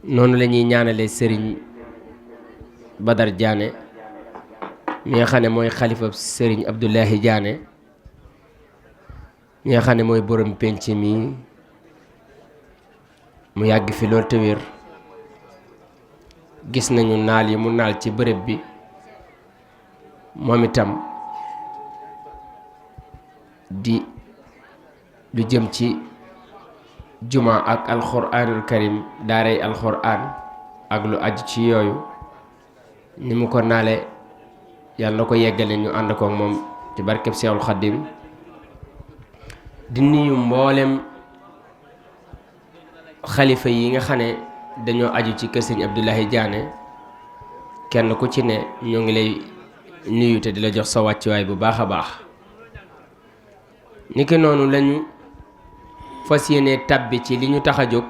noonu la ñuy ñaanale sëriñ Badar Diané mi nga xam ne mooy xalifa sëriñ Abdoulahi Diané mi nga xam ne mooy borom penc mi mu yàgg fi lool te wér. gis nañu naal yi mu naal ci bërëb bi moom itam di lu jëm ci juma ak alxuraanul karim daaray alxuraan ak lu aju ci yooyu ni mu ko naale yàlla na ko yeggale ñu ànd ko moom ci barkeb Seexul Xaddim di nuyu mboolem xalifa yi nga xam ne dañoo aju ci kër Sëriñ Abdoulahi Diané kenn ku ci ne ñoo ngi lay nuyu te di la jox sa wàccuwaay bu baax a baax niki noonu lañu fas yéene tàbbi ci li ñu tax a jóg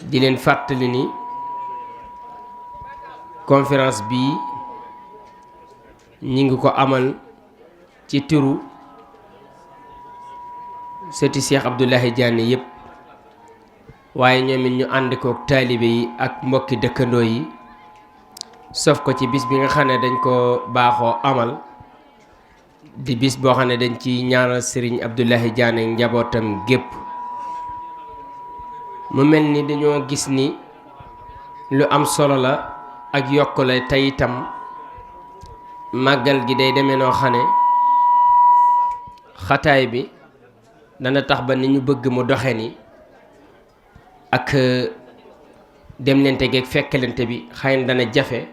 di leen fàttali ni conférence bii ñi ngi ko amal ci turu sëti Cheikh Abdoulahi Diané yépp waaye ñoom it ñu ànd kook taalibe yi ak mbokki dëkkandoo yi sof ko ci bis bi nga xam ne dañ ko baaxoo amal di bis boo xam ne dañ ci ñaanal Serigne Abdoulahi Diané njabootam gépp mu mel ni dañoo gis ni lu am solo la ak yokk la tey itam màggal gi day demee noo xam ne xataay bi dana tax ba ni ñu bëgg mu doxe ni ak demlante geeg fekkalante bi xëy na dana jafe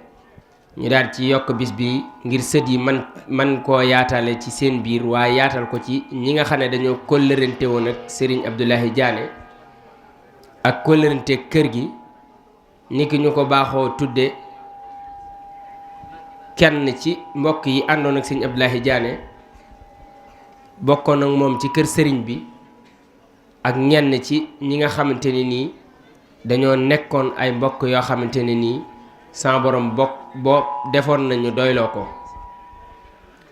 ñu daal ci yokk bis bi ngir sët yi man koo yaatale ci seen biir waaye yaatal ko ci ñi nga xam ne dañoo kóllërante woon ak Serigne Abdoulahi Diané ak kóllërante kër gi ni ki ñu ko baaxoo tudde kenn ci mbokk yi àndoon ak Serigne Abdoulahi Diané bokkoon ak moom ci kër sëriñ bi ak ñenn ci ñi nga xamante ne nii dañoo nekkoon ay mbokk yoo xamante ne nii sama borom boo defoon nañu doyloo ko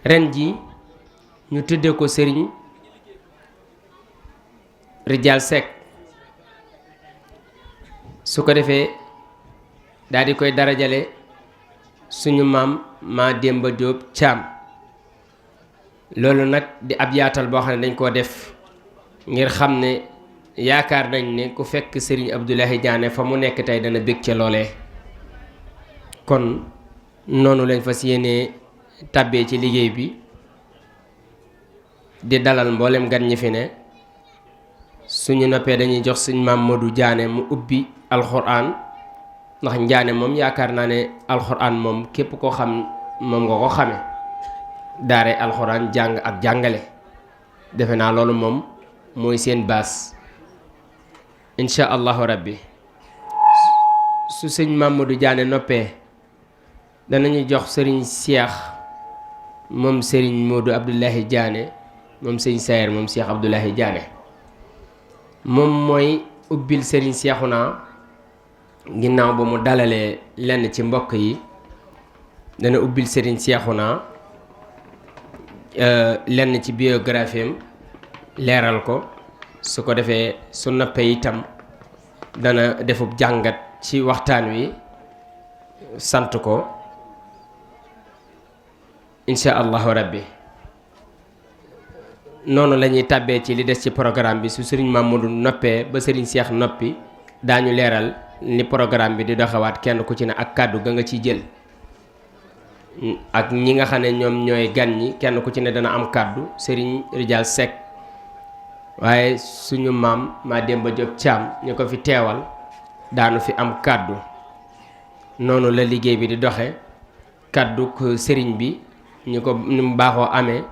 ren ji ñu tudde ko sëriñ Rijal Seck su ko defee daal di koy darajale suñu maam maa Demba Jóob Caam loolu nag di ab yaatal boo xam ne dañ koo def ngir xam ne yaakaar nañ ne ku fekk Serigne Abdoulahi Diané fa mu nekk tey dana bég ca loolee kon noonu lañ fas yéenee tàbbee ci liggéey bi di dalal mboolem gan ñi fi ne suñu noppee dañuy jox suñ maam Modou Diané mu ubbi alxuraan ndax Diané moom yaakaar naa ne alxuraan moom képp koo xam moom nga ko xame daare alxuraan jàng ak jàngale defe naa loolu moom mooy seen baas incha allahu rabbi su sëñ Mamadou Diané noppee danañu jox sëriñ Cheikh moom sëriñ Modou Abdoulahi Diané moom sëñ Sayer moom Cheikh Abdoulahi Diané moom mooy ubbil sëriñ Cheikhouna ginnaaw ba mu dalalee lenn ci mbokk yi dana ubbil sëriñ Cheikhouna lenn ci biographie am leeral ko su ko defee su noppee itam dana defub jàngat ci waxtaan wi sant ko insha allahu rabbi noonu la ñuy tàbbee ci li des ci programme bi su sëriñ Mamadou noppee ba sëriñ Cheikh noppi daañu leeral ni programme bi di doxewaat kenn ku ci ne ak kàddu ga nga ciy jël ak ñi nga xam ne ñoom ñooy gan ñi kenn ku ci ne dana am kàddu sëriñ Rijal Seck waaye suñu maam maa Demba Jóob Caam ñu ko fi teewal daanu fi am kàddu noonu la liggéey bi di doxe kàddu sëriñ bi ñu ko ni mu baaxoo amee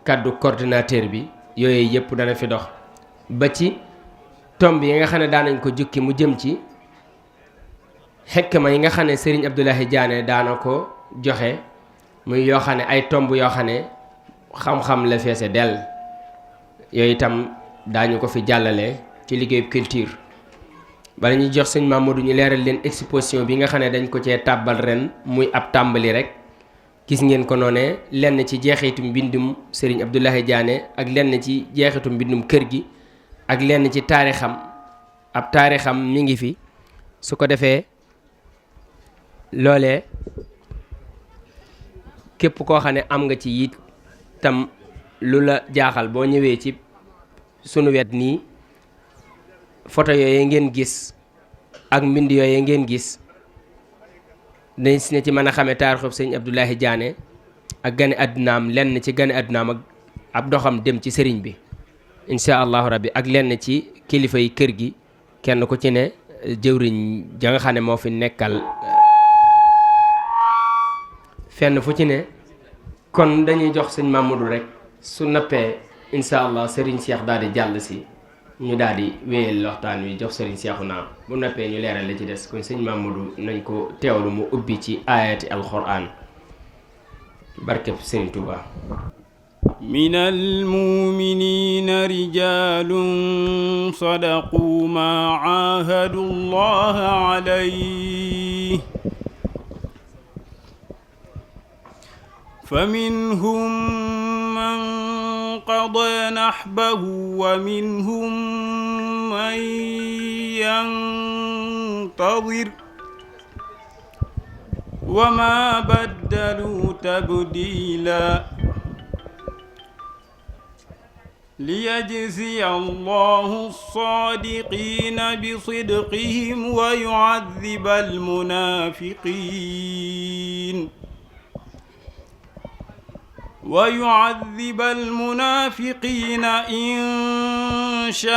kàddu coordinateur bi yooyu yëpp dana fi dox ba ci tomb yi nga xam ne daanañ ko jukki mu jëm ci xekma yi nga xam ne sëriñ Abdoulahi Diané daana ko joxe muy yoo xam ne ay tomb yoo xam ne xam-xam la feese dell yooyu itam daañu ko fi jàllale ci liggéeyu culture bala ñuy jox sëñ Mamadou ñu leeral leen exposition bi nga xam ne dañ ko cee tàbbal ren muy ab tàmbali rek gis ngeen ko noonee lenn ci jeexitu mbindum sëriñ Abdoulahi Diané ak lenn ci jeexitu mbindum kër gi ak lenn ci taarixam ab taarixam mi ngi fi su ko defee loolee képp koo xam ne am nga ci it tam lu la jaaxal boo ñëwee ci sunu wet nii photo yooyu ngeen gis ak mbind yooyu ngeen gis dañ si ne ci mën a xamee taarixub sëñ Abdoulaye Diané ak gane àddunaam lenn ci gane àddunaam ak ab doxam dem ci sëriñ bi incha allahu rabbi ak lenn ci kilifa yi kër gi kenn ku ci ne jëwriñ ja nga xam ne moo fi nekkal fenn fu ci ne kon dañuy jox sëñ Mamadou rek su nappee incha allah sëriñ Cheikh daal di jàll si ñu daal di wéyal waxtaan wi jox sëriñ Cheikhouna bu nappee ñu leeral la ci des kon sëñ Mamadou nañ ko teewlu mu ubbi ci ayati alquran barkeb sëriñ Touba. من المؤمنين رجال صدقوا ما عاهدوا الله عليه فمنهم من قضى نحبه ومنهم من ينتظر وما بدلوا تبديلا ليجزي الله الصادقين بصدقهم ويعذب المنافقين إن شاء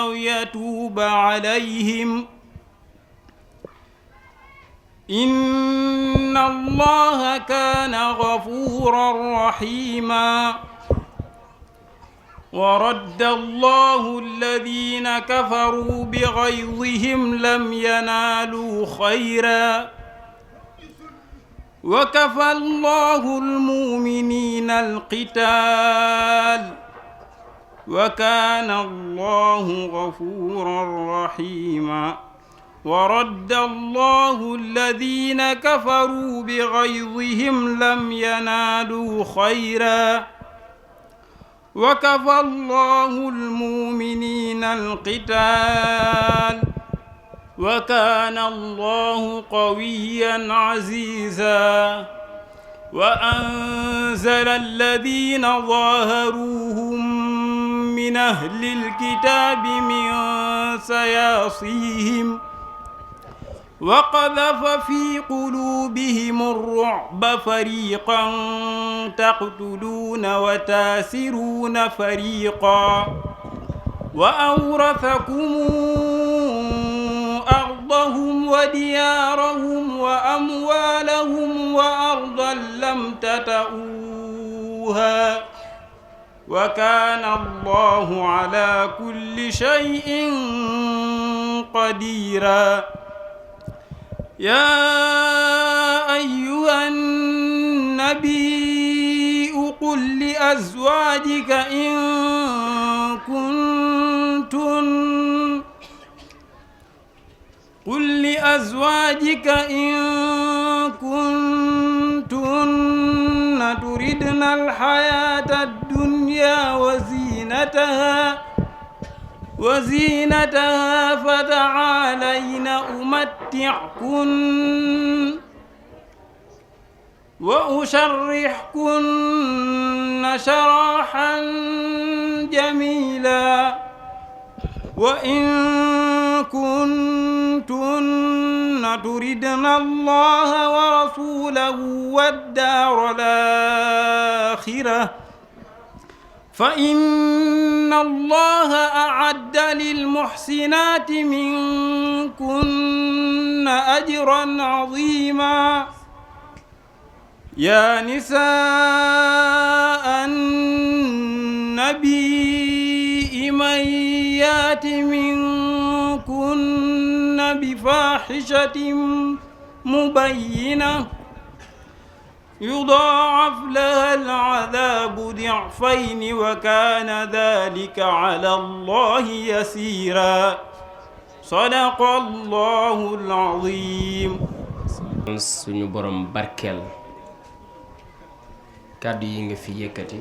أو يتوب عليهم إن الله كان غفورا رحيما ورد الله الذين كفروا بغيظهم لم ينالوا خيرا وكفى الله المؤمنين القتال وكان الله غفورا رحيما ورد الله الذين كفروا بغيظهم لم ينالوا خيرا وكفى الله المؤمنين القتال وكان الله قويا عزيزا وأنزل الذين ظاهروهم من أهل الكتاب من سياصيهم وقذف في قلوبهم الرعب فريقا تقتلون وتاسرون فريقا وأورثكم أرضهم وديارهم وأموالهم وأرضا لم تطئوها وكان الله على كل شيء قديرا يا أيها النبي قل لأزواجك إن كنتن تردن الحياة الدنيا وزينتها فتعالين أمتعكن وأسرحكن سراحا جميلا وإن كنتن تردن الله ورسوله والدار الآخرة فإن الله أعد للمحسنات منكن أجرا عظيما يا نساء النبي من يات منكن بفاحشة مبينة يضاعف لها العذاب ضعفين وكان ذلك على الله يسيرا صدق الله العظيم. suñu borom barkeel kàddu yi nga fi yëkkati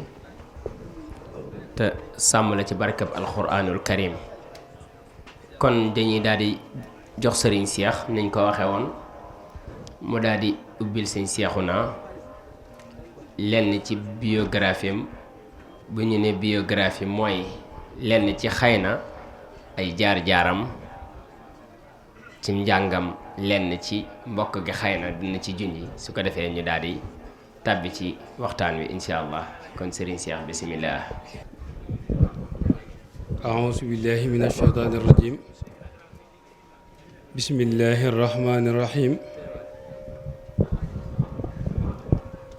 te sàmm la ci barkab alxuraanul karim. kon dañuy daal di jox sëriñ Cheikh niñ ko waxee woon mu daal di ubbil sëñ Cheikhouna lenn ci biographie am. bu ñu ne biographie mooy lenn ci xëy na ay jaar-jaaram ci njàngam, lenn ci mbokk gi xëy na dina ci junji, su ko defee ñu daal di tàbbi ci waxtaan wi incha allah. kon sëriñ Cheikh bisimilah. أعوذ بالله من الشيطان الرجيم بسم الله الرحمن الرحيم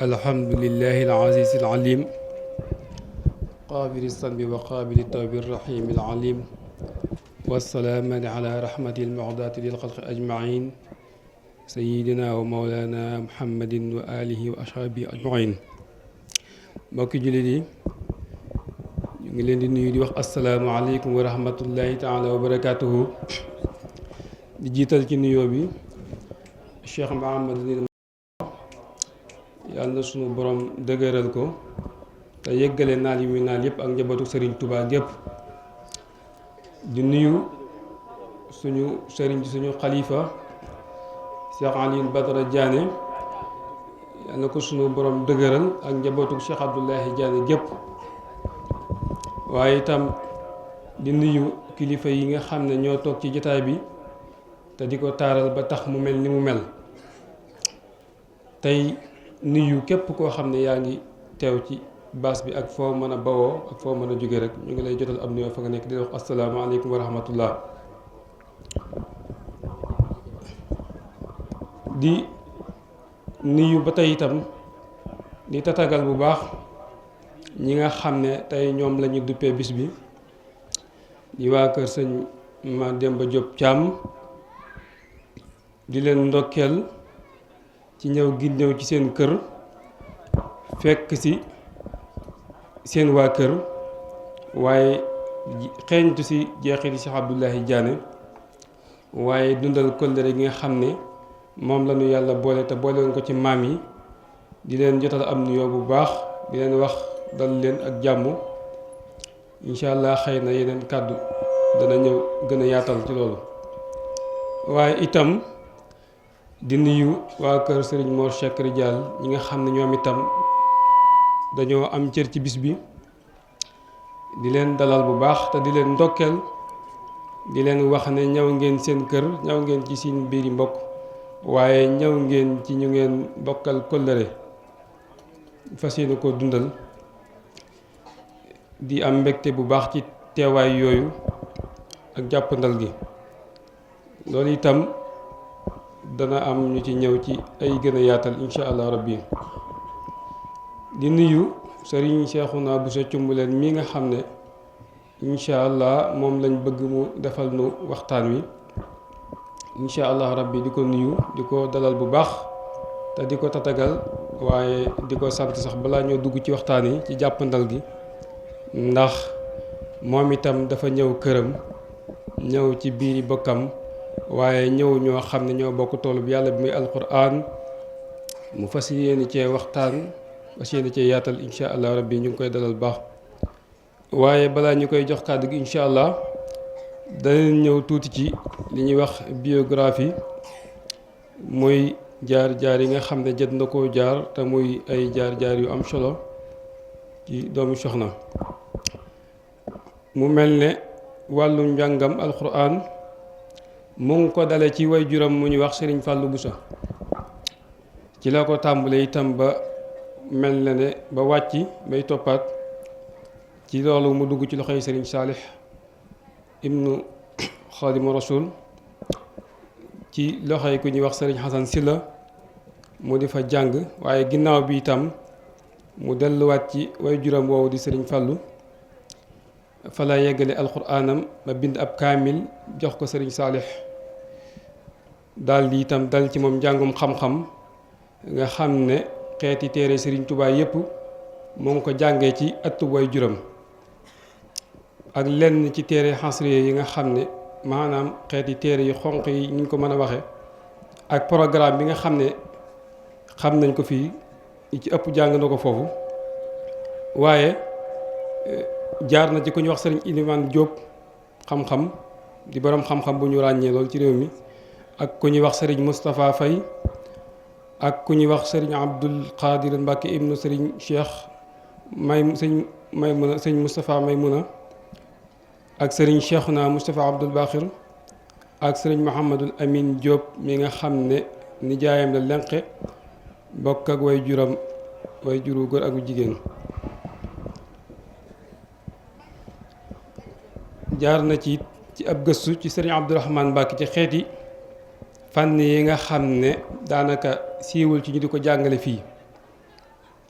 الحمد لله العزيز العليم قابل الذنب وقابل التوب الرحيم العليم والسلام على رحمة المعداة للخلق أجمعين سيدنا ومولانا محمد وآله وأصحابه أجمعين mbokki jullit yi ñu ngi leen di nuyu di wax asalaamaaleykum wa rahmatullahi taala wa barakaatuhu. di jiital ci nuyoo bi Cheikh Mouhamadou yàlla na sunu borom dëgëral ko te yëggale naal yi muy naal yëpp ak njabootu Serigne Touba gépp. di nuyu suñu Serigne suñu xalifa Cheikh Alioune Badara Diané yàlla na ko sunu borom dëgëral ak njabootu Cheikh Abdoulahi Diané gépp. waaye itam di nuyu kilifa yi nga xam ne ñoo toog ci jotaay bi te di ko taaral ba tax mu mel ni mu mel. tey nuyu képp koo xam ne yaa ngi teew ci baas bi ak foo mën a bawoo ak foo mën a jóge rek ñu ngi lay jotal am nuyoo fa nga nekk di wax asalaamaaleykum wa rahmatullah. di nuyu ba tey itam di tatagal bu baax ñi nga xam ne tey ñoom lañu duppee bis bi di waa kër sëñ Mademba Diop Thiam di leen ndokkeel ci ñëw gi ñëw ci seen kër fekk ci seen waa kër waaye xeeñtu ci jeexiti Cheikh Abdoulahi Diané waaye dundal kóllëre gi nga xam ne moom lañu yàlla boole te boole woon ko ci maam yi. di leen jotal am nuyoo bu baax di leen wax dal leen ak jàmm incha allah. xëy na yeneen kàddu dana ñëw gën a yaatal ci loolu. waaye itam di nuyu waa kër Serigne Mor Cheikh Ridial ñi nga xam ne ñoom itam dañoo am cër ci bis bi. di leen dalal bu baax te di leen ndokkeel di leen wax ne ñëw ngeen seen kër ñëw ngeen ci seen biiri mbokk waaye ñëw ngeen ci ñu ngeen bokkal kóllëre fas yéene ko dundal. di am mbégte bu baax ci teewaay yooyu ak jàppandal gi. loolu itam dana am ñu ci ñëw ci ay gën a yaatal incha allah rabbi. di nuyu Serigne Cheikhouna Bousso Cumbuleen mi nga xam ne incha allah moom lañ bëgg mu defal nu waxtaan wi incha allah rabbi. di ko nuyu di ko dalal bu baax te di ko tatagal waaye di ko sant sax balaa ñoo dugg ci waxtaan yi ci jàppandal gi. ndax moom itam dafa ñëw këram ñëw ci biiri bokkam waaye ñëw ñoo xam ne ñoo bokk toolu bi yàlla bi muy alquran mu fas yéene cee waxtaan fas yéene cee yaatal incha allah rabbi. ñu ngi koy dalal baax waaye balaa ñu koy jox kàddu gi incha allah danañ ñëw tuuti ci li ñuy wax biographie muy jaar-jaar yi nga xam ne jot na koo jaar te muy ay jaar-jaar yu am solo ci doomu soxna. mu mel ne wàllu njàngam alxuraan mu ngi ko dale ci way juram mu ñuy wax Serigne Fallou Bousso ci la ko tàmbalee itam ba mel na ne ba wàcc bay toppaat ci loolu mu dugg ci loxoy Serigne Saalix ibnu Xaadimu Rasuul ci loxoy ku ñuy wax Serigne Xasan Silla mu di fa jàng waaye ginnaaw bi itam mu delluwaat ci way juram woowu di Serigne Fallou fa la yeggale alxuraanam ba bind ab kaamil jox ko Serigne Saalix daal di itam dal ci moom njàngum xam-xam nga xam ne xeeti téere Serigne Touba yépp mu ngi ko jàngee ci ëttu way juram ak lenn ci téere xasriye yi nga xam ne maanaam xeeti téere yu xonq yi ñu ko mën a waxe ak programme bi nga xam ne xam nañ ko fii ci ëpp jàng na ko foofu waaye jaar na ci ku ñu wax sëriñ Iliman Diop xam-xam di borom xam-xam bu ñu ràññee lool ci réew mi ak ku ñuy wax sëriñ Moustapha Faye ak ku ñuy wax sëriñ Abdul Qadir Mbacke ibnu sëriñ Cheikh sëñ Maymuna sëñ Moustapha Maymuna ak sëriñ Cheikhuna Moustapha Abdul Baaxir ak sëriñ Mouhamadul Amin Diop mi nga xam ne nijaayam la lenqe bokk ak way juru góor ak jigéen. jaar na ci ab gëstu ci sëriñ Abdourahmane Mbacke ci xeeti fànn yi nga xam ne daanaka siiwul ci ñu di ko jàngale fii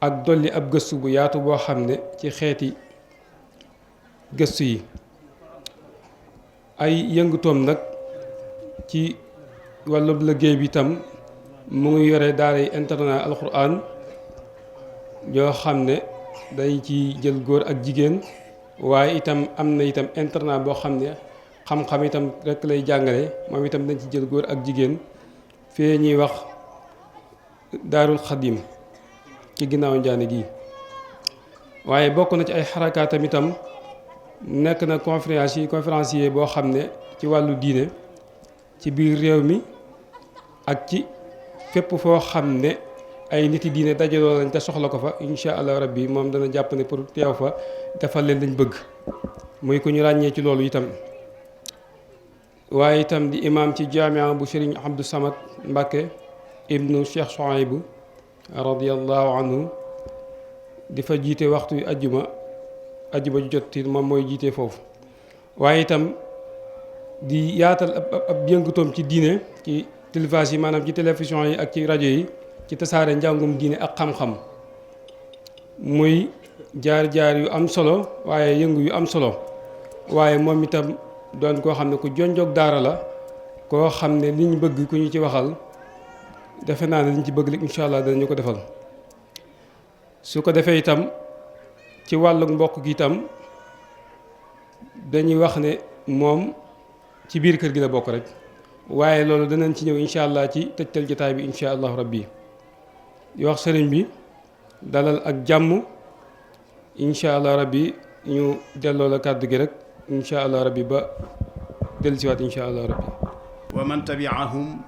ak dolli ab gëstu bu yaatu boo xam ne ci xeeti gëstu yi ay yëngutoom nag ci wàllu liggéey bi itam mu ngi yore daaray internat alquran yoo xam ne day ci jël góor ak jigéen waaye itam am na itam internat boo xam ne xam-xam itam rek lay jàngale moom itam dañ ci jël góor ak jigéen fee ñuy wax daarul xadim ci ginnaaw njaane gi waaye bokk na ci ay xarakaatam itam nekk na conférencier boo xam ne ci wàllu diine ci biir réew mi ak ci fépp foo xam ne ay niti diine dajaloo lañ te soxla ko fa insha allah rabbi moom dana jàpp ne pour teew fa defal leen lañ bëgg muy ku ñu ràññee ci loolu itam waaye itam di imam ci jaamia bu Sëriñ Abdou Samad Mbacke ibnu Cheikh Souhaïbou radiyallahu anhu di fa jiite waxtu yu ajjuma ju jot moom mooy jiite foofu waaye itam di yaatal ab yëngutoom ci diine ci télévision yi maanaam ci télévision yi ak ci rajo yi ci tasaare njàngum diine ak xam-xam muy jaar-jaar yu am solo waaye yëngu yu am solo waaye moom itam doon koo xam ne ku jonjoog daara la koo xam ne li ñu bëgg ku ñu ci waxal defe naa ne li ñu ci bëgg li incha allah danañu ko defal su ko defee itam ci wàllu mbokk gi itam dañuy wax ne moom ci biir kër gi la bokk rek waaye loolu danañ ci ñëw incha allah ci tëjtal jotaay bi incha allah rabbi di wax sëriñ bi dalal ak jàmm incha allah rabbi ñu delloo la kàddu gi rek incha allah rabbi ba dellusiwaat incha allah rabbi wa man tabiahum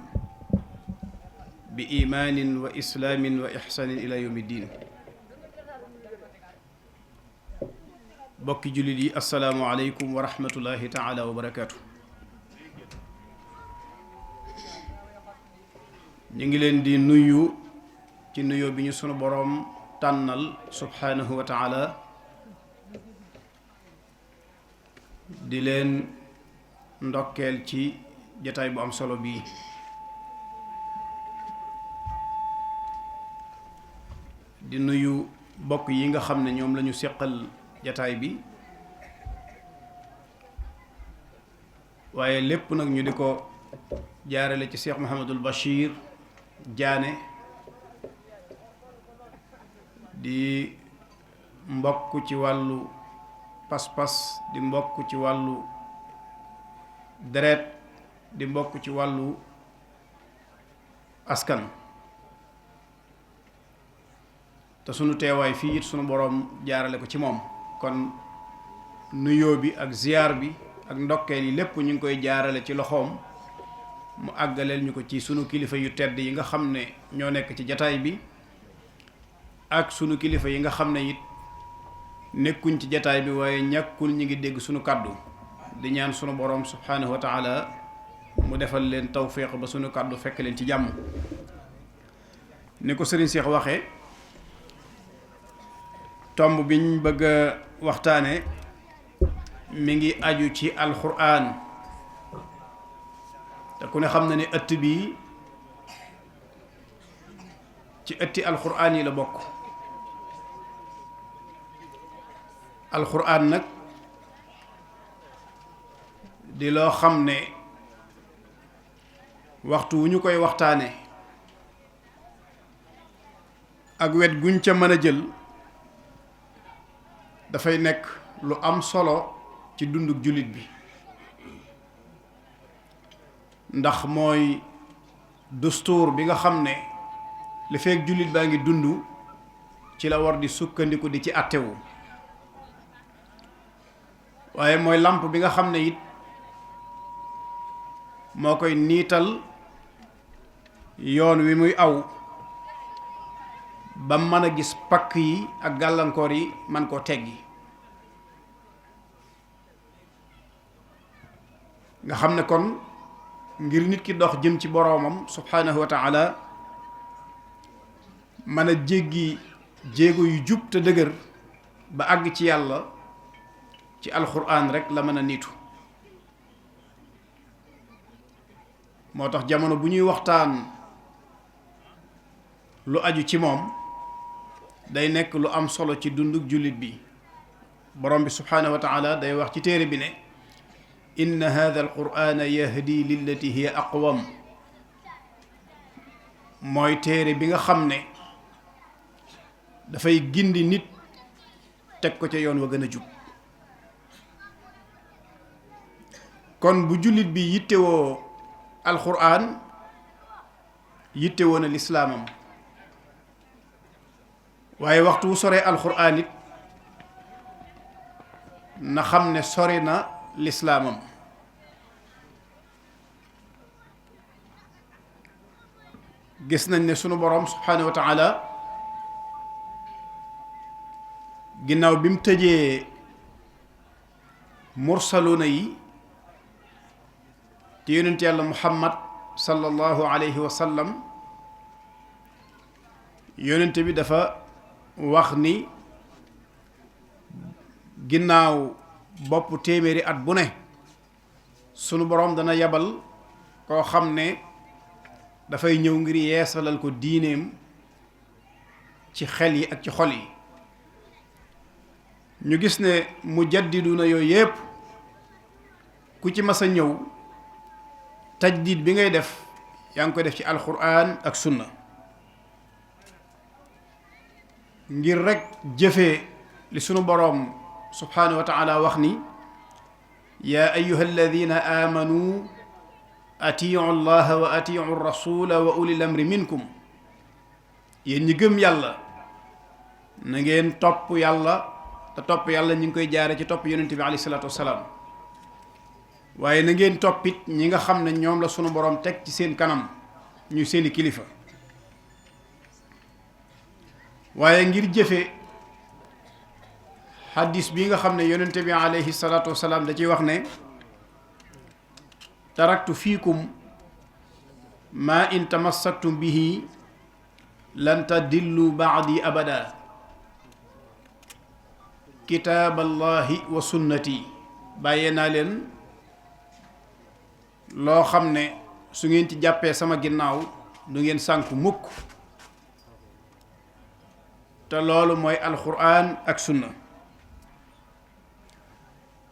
bi imaanin wa islaamin wa ixsaanin ila yawmi diin. bokki jullit yi assalaamu aleykum wa rahmatullahi taala wa barakaatu. ñu ngi leen di nuyu ci nuyoo bi ñu sunu boroom tànnal subhaanahu wa taala di leen ndokkeel ci jataay bu am solo bii. di nuyu bokk yi nga xam ne ñoom lañu seqal jataay bi waaye lépp nag ñu di ko jaarale ci Cheikh Mouhamadul Bachir Diané di mbokk ci wàllu pas-pas di mbokk ci wàllu deret di mbokk ci wàllu askan te sunu teewaay fii it sunu boroom jaarale ko ci moom kon nuyoo bi ak ziyaar bi ak ndokkeel yi lépp ñu ngi koy jaarale ci loxoom mu àggaleel ñu ko ci sunu kilifa yu tedd yi nga xam ne ñoo nekk ci jataay bi ak sunu kilifa yi nga xam ne it nekkuñ ci jataay bi waaye ñàkkul ñi ngi dégg sunu kàddu di ñaan sunu boroom subhaanahu wa taala mu defal leen tawféex ba sunu kàddu fekk leen ci jàmm. ni ko sëriñ Cheikh waxee tomb biñ bëgg a waxtaane mi ngi aju ci alxuraan te ku ne xam na ne ëtt bi ci ëtti alxuraan yi la bokk. alxuraan nag di loo xam ne waxtu wu ñu koy waxtaane ak wet guñ ca mën a jël dafay nekk lu am solo ci dunduk jullit bi ndax mooy dustuur bi nga xam ne li fekk jullit baa ngi dund ci la war di sukkandiku di ci àttewu waaye mooy làmp bi nga xam ne it moo koy niital yoon wi muy aw ba mën a gis pakk yi ak gàllankoor yi man koo teggi nga xam ne kon ngir nit ki dox jëm ci boroomam subhanahu wa taala mën a jéggi jéego yu jub te dëgër ba àgg ci yàlla ci alxuraan rek la mën a niitu moo tax jamono bu ñuy waxtaan lu aju ci moom day nekk lu am solo ci dunduk jullit bi borom bi subhanahu wa taala day wax ci téere bi ne inna hadha alqur'ana yahdi lillati hiya aqwam mooy téere bi nga xam ne dafay gindi nit teg ko ca yoon wa gën a jub kon bu jullit bi yittewoo alqur'an yittewoo na lislaamam waaye waxtu wu soree alqur'an it na xam ne sori na lislaamam gis nañ ne sunu boroom subhanahu wa taala ginnaaw bi mu tëjee mursaluna yi ci yonent yàlla muhammad sallallahu alayhi wa sallam yonent bi dafa wax ni ginnaaw bopp téeméeri at bu ne sunu boroom dana yabal koo xam ne dafay ñëw ngir yeesalal ko diineem ci xel yi ak ci xol yi ñu gis ne mujaddiduna yooyu yépp ku ci mas a ñëw tajdid bi ngay def yaa ngi koy def ci alquran ak sunna ngir rekk jëfee li sunu boroom subhanahu wa taala wax ni yaa ayuha alladina amanu atiu llaha wa atiu rasula wa ulil amri minkum yéen ñi gëm yàlla na ngeen topp yàlla te topp yàlla ñu ngi koy jaare ci topp yonente bi alayhi salaatu wassalaam waaye na ngeen toppit ñi nga xam ne ñoom la sunu boroom teg ci seen kanam ñu seeni kilifa waaye ngir jëfe xaddis bi nga xam ne yonente bi alayhi salaatu wassalaam da ciy wax ne taraktu fiikum ma in tamassaktum bihi lan tadillu baadi abada kitaaballahi wa sunnati bàyyee naa leen loo xam ne su ngeen ci jàppee sama ginnaaw du ngeen sànku mukk te loolu mooy alquran ak sunna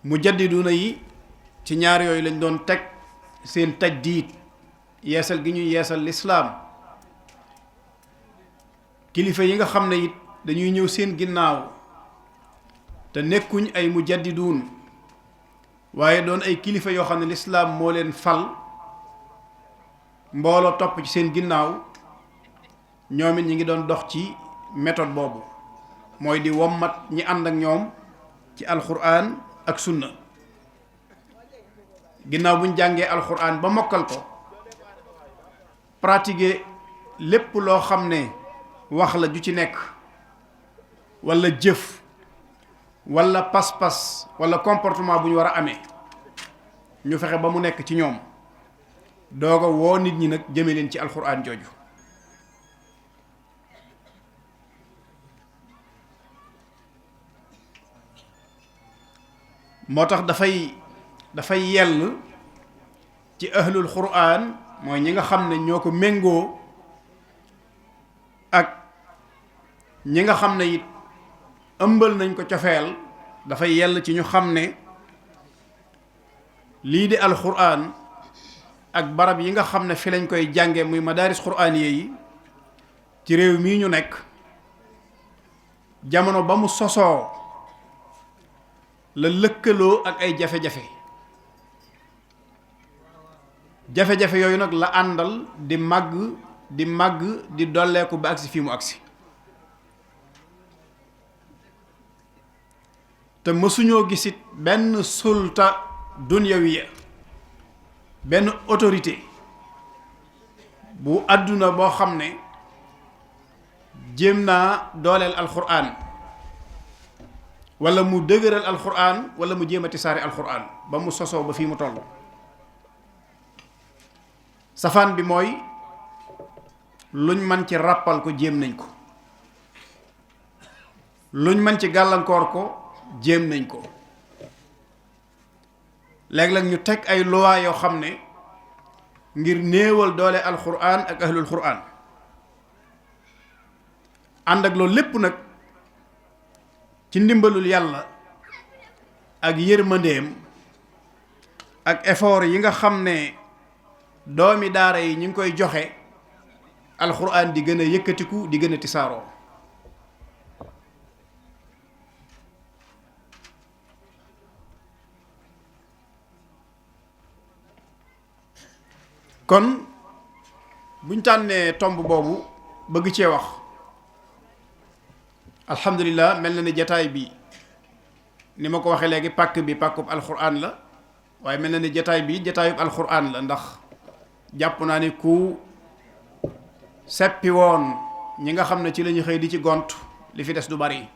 mujaddiduna yi ci ñaar yooyu lañ doon teg seen tajdiid yeesal gi ñuy yeesal lislaam kilifa yi nga xam ne it dañuy ñëw seen ginnaaw te nekkuñ ay mujaddiduun waaye doon ay kilifa yoo xam ne lislaam moo leen fal mbooloo topp ci seen ginnaaw ñoom it ñi ngi doon dox ci méthode boobu mooy di wommat ñi ànd ak ñoom ci alquran ak sunna ginnaaw buñ jàngee alquran ba mokkal ko pratiquer lépp loo xam ne wax la ju ci nekk walla jëf walla pas-pas walla comportement bu ñu war a amee ñu fexe ba mu nekk ci ñoom doog a woo nit ñi nag jëme leen ci alxuraan jooju moo tax dafay yell ci ahlul quraan mooy ñi nga xam ne ñoo ko méngoo ak ñi nga xam ne it ëmbal nañ ko cofeel dafay yell ci ñu xam ne lii di alxuraan ak barab yi nga xam ne fi lañ koy jànge muy madaaris quraaniye yi ci réew mii ñu nekk jamono ba mu sosoo la lëkkaloo ak ay jafe-jafe jafe-jafe yooyu nag la àndal di màgg di dolleeku ba agsi fii mu agsi te te mësuñoo gisit benn sulta dunyawiya benn autorité bu àdduna boo xam ne jéem naa dooleel alxuraan wala mu dëgëral alxuraan wala mu jéem a tisaare alxuraan ba mu sosoo ba fii mu toll. safaan bi mooy luñ man ci ràppal ko jéem nañ ko, luñ man ci gàllankoor ko jéem nañ ko. léeg-léeg ñu teg ay loi yoo xam ne ngir néewal doole alxuraan ak ahlul xuraan. ànd ak loolu lépp nag ci ndimbalul yàlla ak yërmandeem ak effort yi nga xam ne doomi daara yi ñu ngi koy joxe, alxuraan di gën a yëkkatiku di gën a tisaaroo. kon buñ tànnee tomb boobu bëgg cee wax, alhamdulilah mel na ni jataay bi ni ma ko waxee léegi pàkk bi pàkkub alxuraan la, waaye mel na ni jataay bi jataayub alxuraan la, ndax jàpp naa ni ku seppi woon ñi nga xam ne ci la ñu xëy di ci gont li fi des du bari.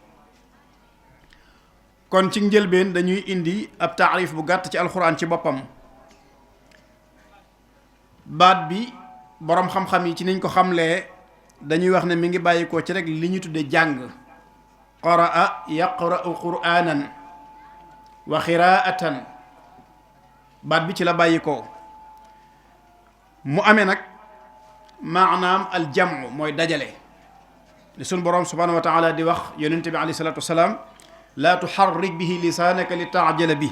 kon ci njëlbeen dañuy indi ab taarif bu gàtt ci alxuraan ci boppam. baat bi boroom xam-xam yi ci niñ ko xamlee dañuy wax ne mi ngi bàyyi ko ci rek li ñu tudde jàng, qaraa yaqra'u qur'aanan wa xiraatan. baat bi ci la bàyyi ko mu amee nag maanaam aljamu mooy dajale li suñ boroom subhanahu wa taala di wax yonente bi alayhi salatu wasalaam laa tuxarrik bihi lisaanaka li taajala bi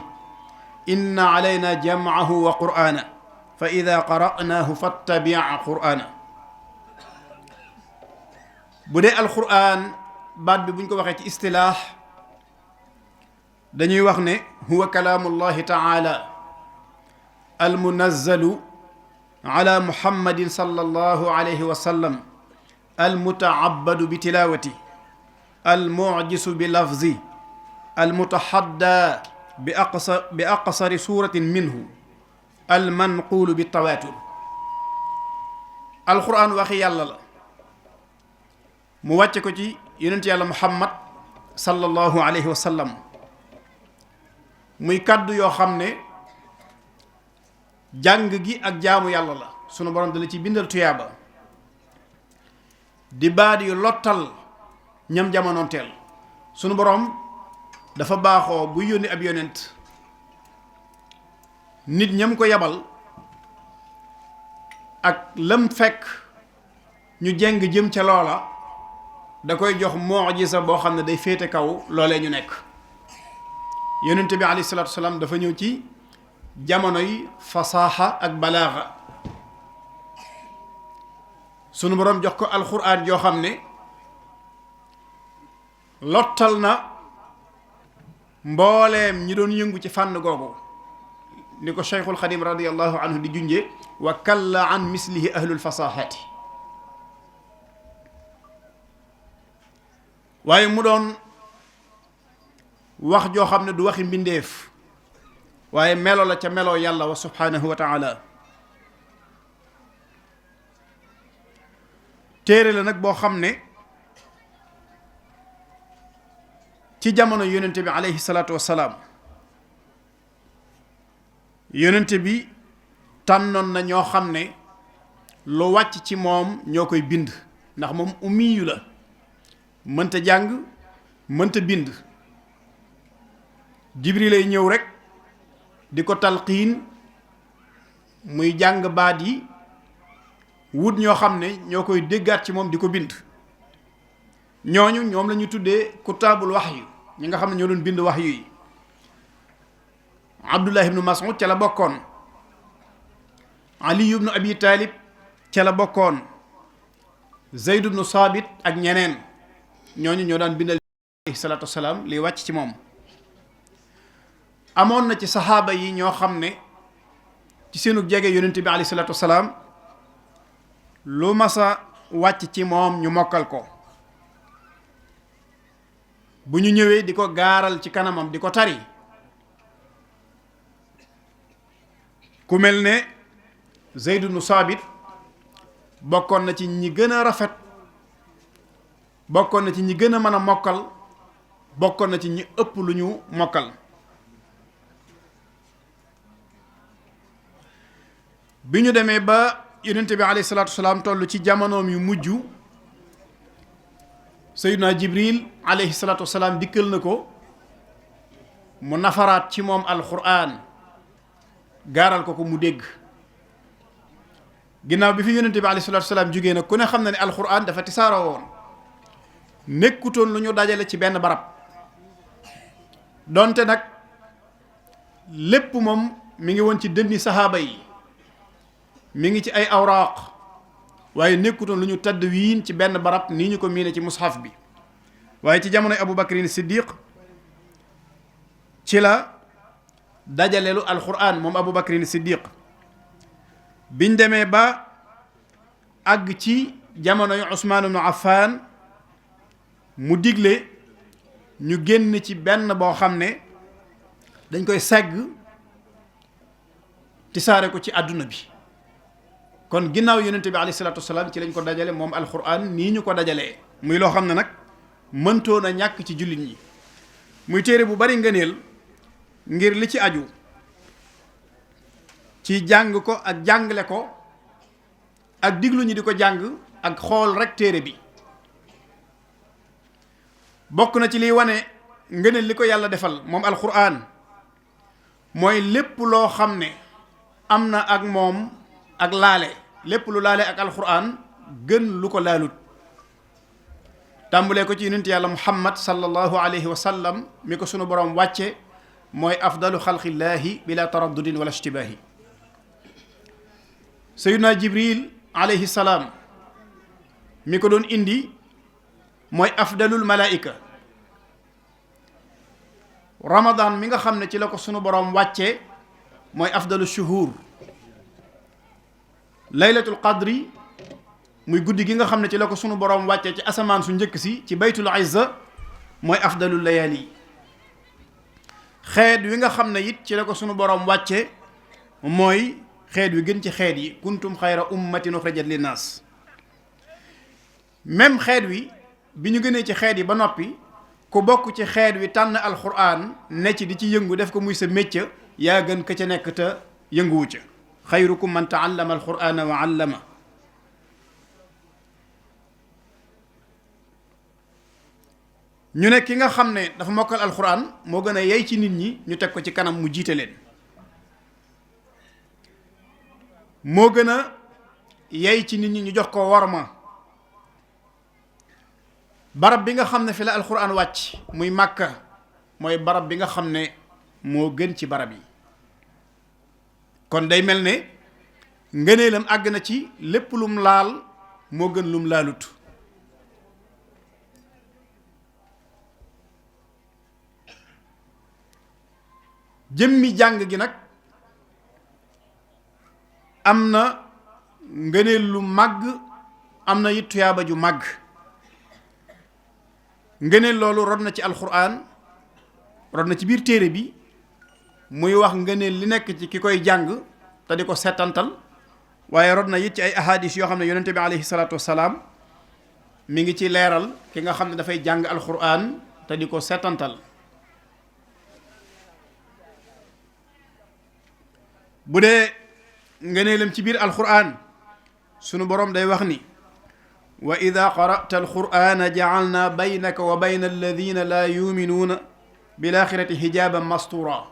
inna alayna jam'ahu wa qur'aana fa ida qara'naahu fattabi' qur'aana. bu dee alqur'aan baat bi buñ ko waxee ci istilaax dañuy wax ne huwa kalaamullahi taala almunazzalu ala muhammadin sallallahu alayhi wa sallam almutaabadu bi tilaawati almujisu bi lafzi almutahadda bi aqsari suratin minhu almanqulu bi tawaatur. alquran waxi yàlla la mu wàcce ko ci yonent yàlla muhammad sallallahu alayhi wa sallam muy kàddu yoo xam ne jàng gi ak jaamu yàlla la, sunu borom dala ci bindal tuyaaba, di baat yu lottal ñam jamonoonteel. sunu borom dafa baaxoo bu yónni ab yonent nit ñam ko yabal ak lam fekk ñu jeng jëm ca loola da koy jox mu'jiza boo xam ne day féete kaw loolee ñu nekk. yonent bi alayhi salaatu wasalaam dafa ñëw ci jamonoy fasaaxa ak balaaxa, sunu boroom jox ko alxuraan joo xam ne lottal na mbooleem ñi doon yëngu ci fànn googu, ni ko Cheikhul Xadim radiyallahu anhu di junje wa kalla an mislihi ahlul fasaaxati. waaye mu doon wax joo xam ne du waxi mbindeef waaye melo la ca melo yàlla wa subhanahu wa taala. téere la nag boo xam ne ci jamono yonente bi alayhi salaatu wassalaam yonente bi tànnoon na ñoo xam ne lu wàcc ci moom ñoo koy bind, ndax moom ummiyu la, mënta jàng mënta bind. Jibril lay ñëw rek di ko talqiin muy jàng baat yi, wut ñoo xam ne ñoo koy déggaat ci moom di ko bind. ñooñu ñoom la ñu tuddee kutaabul wahyu, ñi nga xam ne ñoo doon bind wahyu yi. Abdullah ibnu Mas'ud ca la bokkoon, Ali ibnu Abi Talib ca la bokkoon, Zayd ibnu Saabit ak ñeneen. ñooñu ñoo daan bindal alayhi salaatu wasalaam liy wàcc ci moom. amoon na ci saxaaba yi ñoo xam ne ci seenu jege yonent bi alayhi salaatu wasalaam lu masa wàcc ci moom ñu mokkal ko. bu ñu ñëwee di ko gaaral ci kanamam di ko tari ku mel ne Zayd ibn Saabit bokkoon na ci ñi gën a rafet bokkoon na ci ñi gën a mën a mokkal bokkoon na ci ñi ëpp lu ñu mokkal bi ñu demee ba yonente bi alayhi salaatu wasalaam toll ci jamonoom yu mujj Sayyiduna Jibril alayhi salaatu wasalaam dikkal na ko mu nafaraat ci moom alquran gaaral ko mu dégg ginnaaw bi fi yonente bi alayhi salaatu wasalaam jógee nag ku ne xam na ne alquran dafa tisaaroo woon nekkutoon lu ñu dajale ci benn barab donte nag lépp moom mi ngi woon ci dënni saxaaba yi mi ngi ci ay awraaq waaye nekkutoon lu ñu tadwiin ci benn barab nii ñu ko miine ci mushaf bi waaye ci jamonoy Abu Bakrin Siddiq ci la dajaleelu alquran moom Abu Bakrin Siddiq biñ demee ba àgg ci jamonoy Usmaan ibnu Affaan mu digle ñu génn ci benn boo xam ne dañ koy segg tisaare ko ci àdduna bi kon ginnaaw yonente bi alayhi salaatu wasalaam ci lañ ko dajale moom alquran nii ñu ko dajalee muy loo xam ne nag mëntoon a ñàkk ci jullit ñi muy téere bu bari ngëneel ngir li ci aju ci jàng ko ak jàngale ko ak diglu ñi di ko jàng ak xool rek téere bi bokk na ci liy wane ngëneel li ko yàlla defal moom alquran mooy lépp loo xam ne am na ak moom ak laale lépp lu laale ak alquran gën lu ko laalut tàmbulee ko ci yonent yàlla muhammad sallallahu alayhi wa sallam mi ko sunu borom wàcce mooy afdalu xalqillaahi bila taraddudin wala ishtibaahi sayyiduna jibril alayhi salaam mi ko doon indi mooy afdalul malaika ramadan mi nga xam ne ci la ko sunu borom wàcce mooy afdalu shuhur laylatul qadri muy guddi gi nga xam ne ci la ko sunu borom wàcce ci asamaan su njëkk si ci baytul izza mooy afdalul layali xeet wi nga xam ne it ci la ko sunu borom wàcce mooy xeet wi gën ci xeet yi kuntum xayra ummatin uxrajat linnaas même xeet wi bi ñu gënee ci xeet yi ba noppi ku bokk ci xeet wi tànn alquran ne ci di ci yëngu def ko muy sa métier yaa gën ka ca nekk te yënguwu ca xayrukum man taallama alqurana wa allama ñu ne ki nga xam ne dafa mokkal alquran moo gën a yey ci nit ñi ñu teg ko ci kanam mu jiite leen moo gën a yey ci nit ñi ñu jox ko worma barab bi nga xam ne fi la alquran wàcc muy màkka mooy barab bi nga xam ne moo gën ci barab yi kon day mel ne ngëneelam àgg na ci lépp lum laal moo gën lum laalut jëmmi jàng gi nag am na ngëneel lu màgg am na it tuyaaba ju màgg ngëneel loolu rod na ci alquran rod na ci biir téere bi muy wax ngëneel li nekk ci ki koy jàng te di ko setantal waaye rod na it ci ay ahadis yoo xam ne yonente bi alayhi salaatu wasalaam mi ngi ci leeral ki nga xam ne dafay jàng alquran te di ko setantal bu dee ngëneelam ci biir alquran sunu boroom day wax ni wa ida qara'ta alqur'ana ja'alna baynaka wa bayna alladina la yuminuuna bil axirati hijaban mastura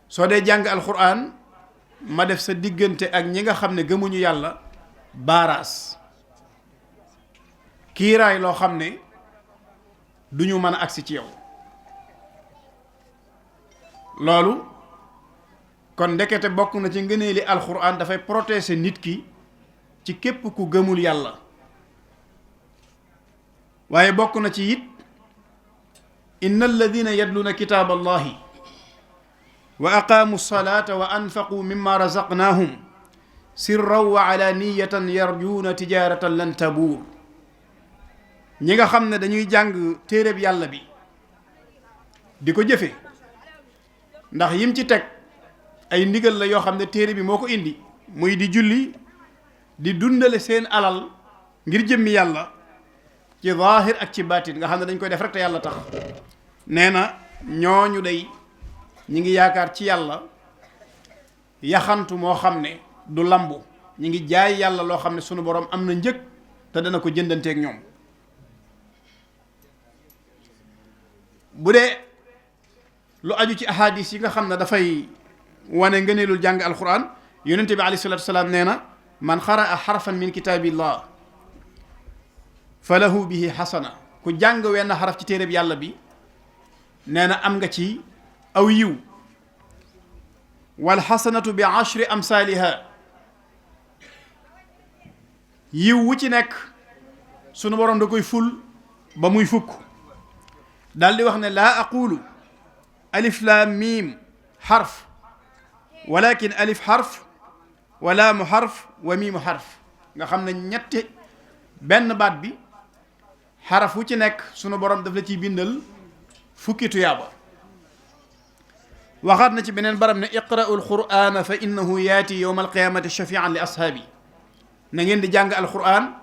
soo dee jàng alquran ma def sa diggante ak ñi nga xam ne gëmuñu yàlla baaraas kiiraay loo xam ne duñu mën a agsi ci yow loolu kon ndekete bokk na ci ngëneeli alquran dafay protéger nit ki ci képp ku gëmul yàlla waaye bokk na ci it inna alladina yatluuna kitaaba allahi wa aqaamu salata wa anfaqu mimma razaqnaahum sirran wa alaniyatan yarjuuna tijaratan lan tabuur ñi nga xam ne dañuy jàng téereb yàlla bi di ko jëfe ndax yim ci teg ay ndigal la yoo xam ne téere bi moo ko indi muy di julli di dundale seen alal ngir jëmmi yàlla ci zaahir ak ci baatin nga xam ne dañ koy def rek te yàlla tax nee na ñooñu day ñi ngi yaakaar ci yàlla yaxantu moo xam ne du lambu ñi ngi jaay yàlla loo xam ne sunu borom am na njëg te dana ko jëndanteeg ñoom. bu dee lu aju ci ahadis yi nga xam ne dafay wane ngëneelul jàng alquran yonente bi alayhi salatu wasalaam nee na man xaraa xarfan min kitaabillah fa lahu bihi xasana ku jàng wenn xaraf ci téereb yàlla bi nee na am nga ci aw yiw wal xasanatu bi ashri amsaaliha yiw wu ci nekk sunu borom da koy ful ba muy fukk daal di wax ne laa aqulu alif laam miim xarf walakin alif xarf wa laamu xarf wa miimu xarf nga xam ne ñetti benn baat bi xaraf wu ci nekk sunu borom daf la ciy bindal fukki tuyaaba waxaat na ci beneen barab ne iqra'u alqur'ana fa innahu yaati yowma alqiyamati shafian li ashaabi na ngeen di jàng alqur'an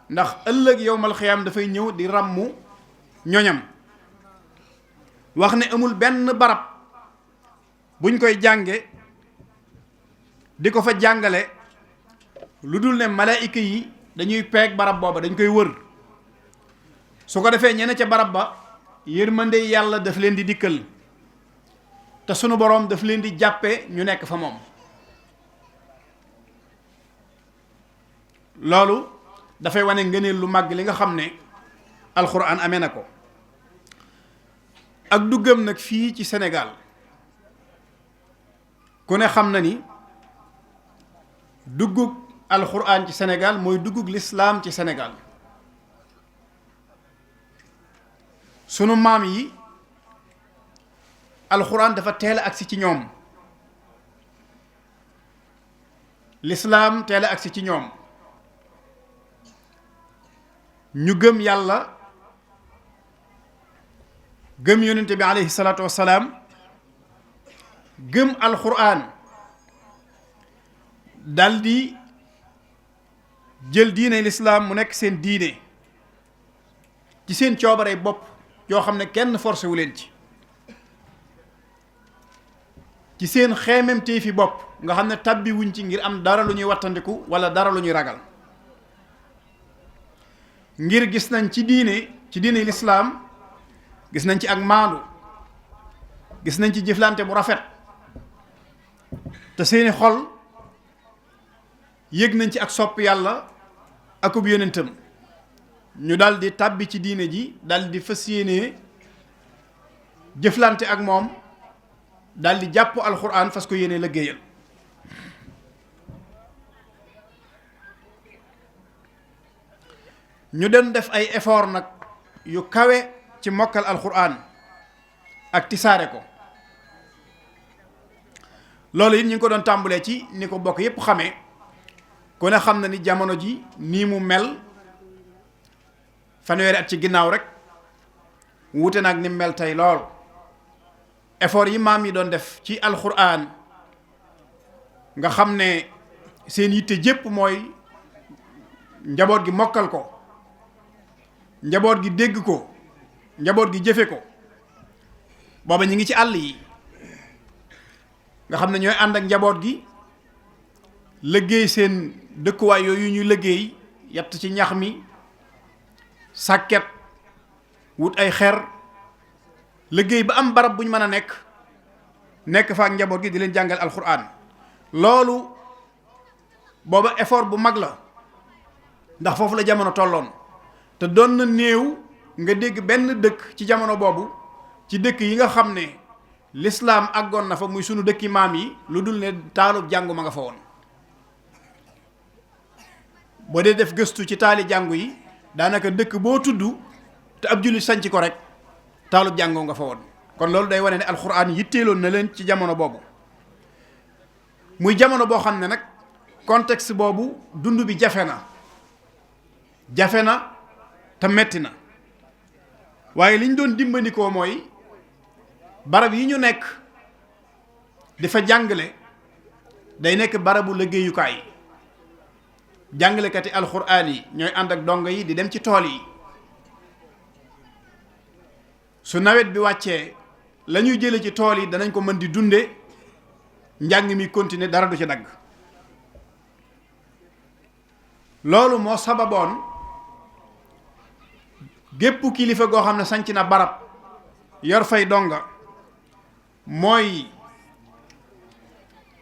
ndax ëllëg yowma alqiyam dafay ñëw di ràmmu ñoñam wax ne amul benn barab buñ koy jànge di ko fa jàngale lu dul ne malaayika yi dañuy peeg barab booba dañ koy wër su ko defee ñene ca barab ba yërmande yàlla daf leen di dikkal te sunu boroom daf leen di jàppe ñu nekk fa moom loolu dafay wane ngëneel lu màgg li nga xam ne alxuraan amee na ko ak duggam nag fii ci Sénégal ku ne xam na ni duggug alxuraan ci Sénégal mooy duggug lislaam ci Sénégal sunu maam yi alxuraan dafa teel a agsi ci ñoom lislaam teel a agsi ci ñoom ñu gëm yàlla gëm yonente bi aleyhi salaatu wassalaam gëm alxuraan daldi jël diine lislaam mu nekk seen diine ci seen coobarey bopp yoo xam ne kenn forcé wu leen ci seen xeememtee fi bopp nga xam ne tabbi wuñ ci ngir am dara lu ñuy wattandiku wala dara lu ñuy ragal ngir gis nañ ci diine lislaam gis nañ ci ak maandu gis nañ ci jëflante bu rafet te seeni xol yëg nañ ci ak sopp yàlla akub yonentam ñu dal di tàbbi ci diine ji dal di fas yéene jëflante ak moom dal di jàpp alxuraan fas ko yéene liggéeyal ñu doon def ay effort nag yu kawe ci mokkal alxuraan ak tisaare ko loolu it ñu ngi ko doon tàmbalee ci ni ko bokk yépp xamee ku ne xam na ni jamono ji nii mu mel fanweeri at ci ginnaaw rek wuute nag ni mel tey lool effort yi maam yi doon def ci alxuraan nga xam ne seen yitte jépp mooy njaboot gi mokkal ko njaboot gi dégg ko njaboot gi jëfe ko booba ñi ngi ci àll yi nga xam ne ñooy ànd ak njaboot gi liggéey seen dëkkuwaay yooyu ñuy liggéey yatt ci ñax mi sàkket wut ay xer liggéey ba am barab bu ñu mën a nekk fa ak njaboot gi di leen jàngal alxuraan loolu booba effort bu mag la ndax foofu la jamono tolloon te doon na néew nga dégg benn dëkk ci jamono boobu ci dëkk yi nga xam ne lislaam àggoon na fa muy sunu dëkki maam yi lu dul ne taalub jàngu ma nga fa woon boo dee def gëstu ci taali jàngu yi daanaka dëkk boo tudd te ab jullit sanc ko rek taalub jàngoo nga fa woon kon loolu day wane ne alxuraan yitteeloon na leen ci jamono boobu muy jamono boo xam ne nag contexte boobu dund bi jafe na te metti na waaye li ñu doon dimbandikoo mooy barab yi ñu nekk di fa jàngale day nekk barabu liggéeyukaay jàngalekati alxuraan yi ñooy ànd ak dongo yi di dem ci tool yi su nawet bi wàccee la ñuy jële ci tool yi danañ ko mën di dunde njàng mi continuer dara du ci dagg loolu moo sababoon gépp kilifa goo xam ne sanc na barab yor fay donga mooy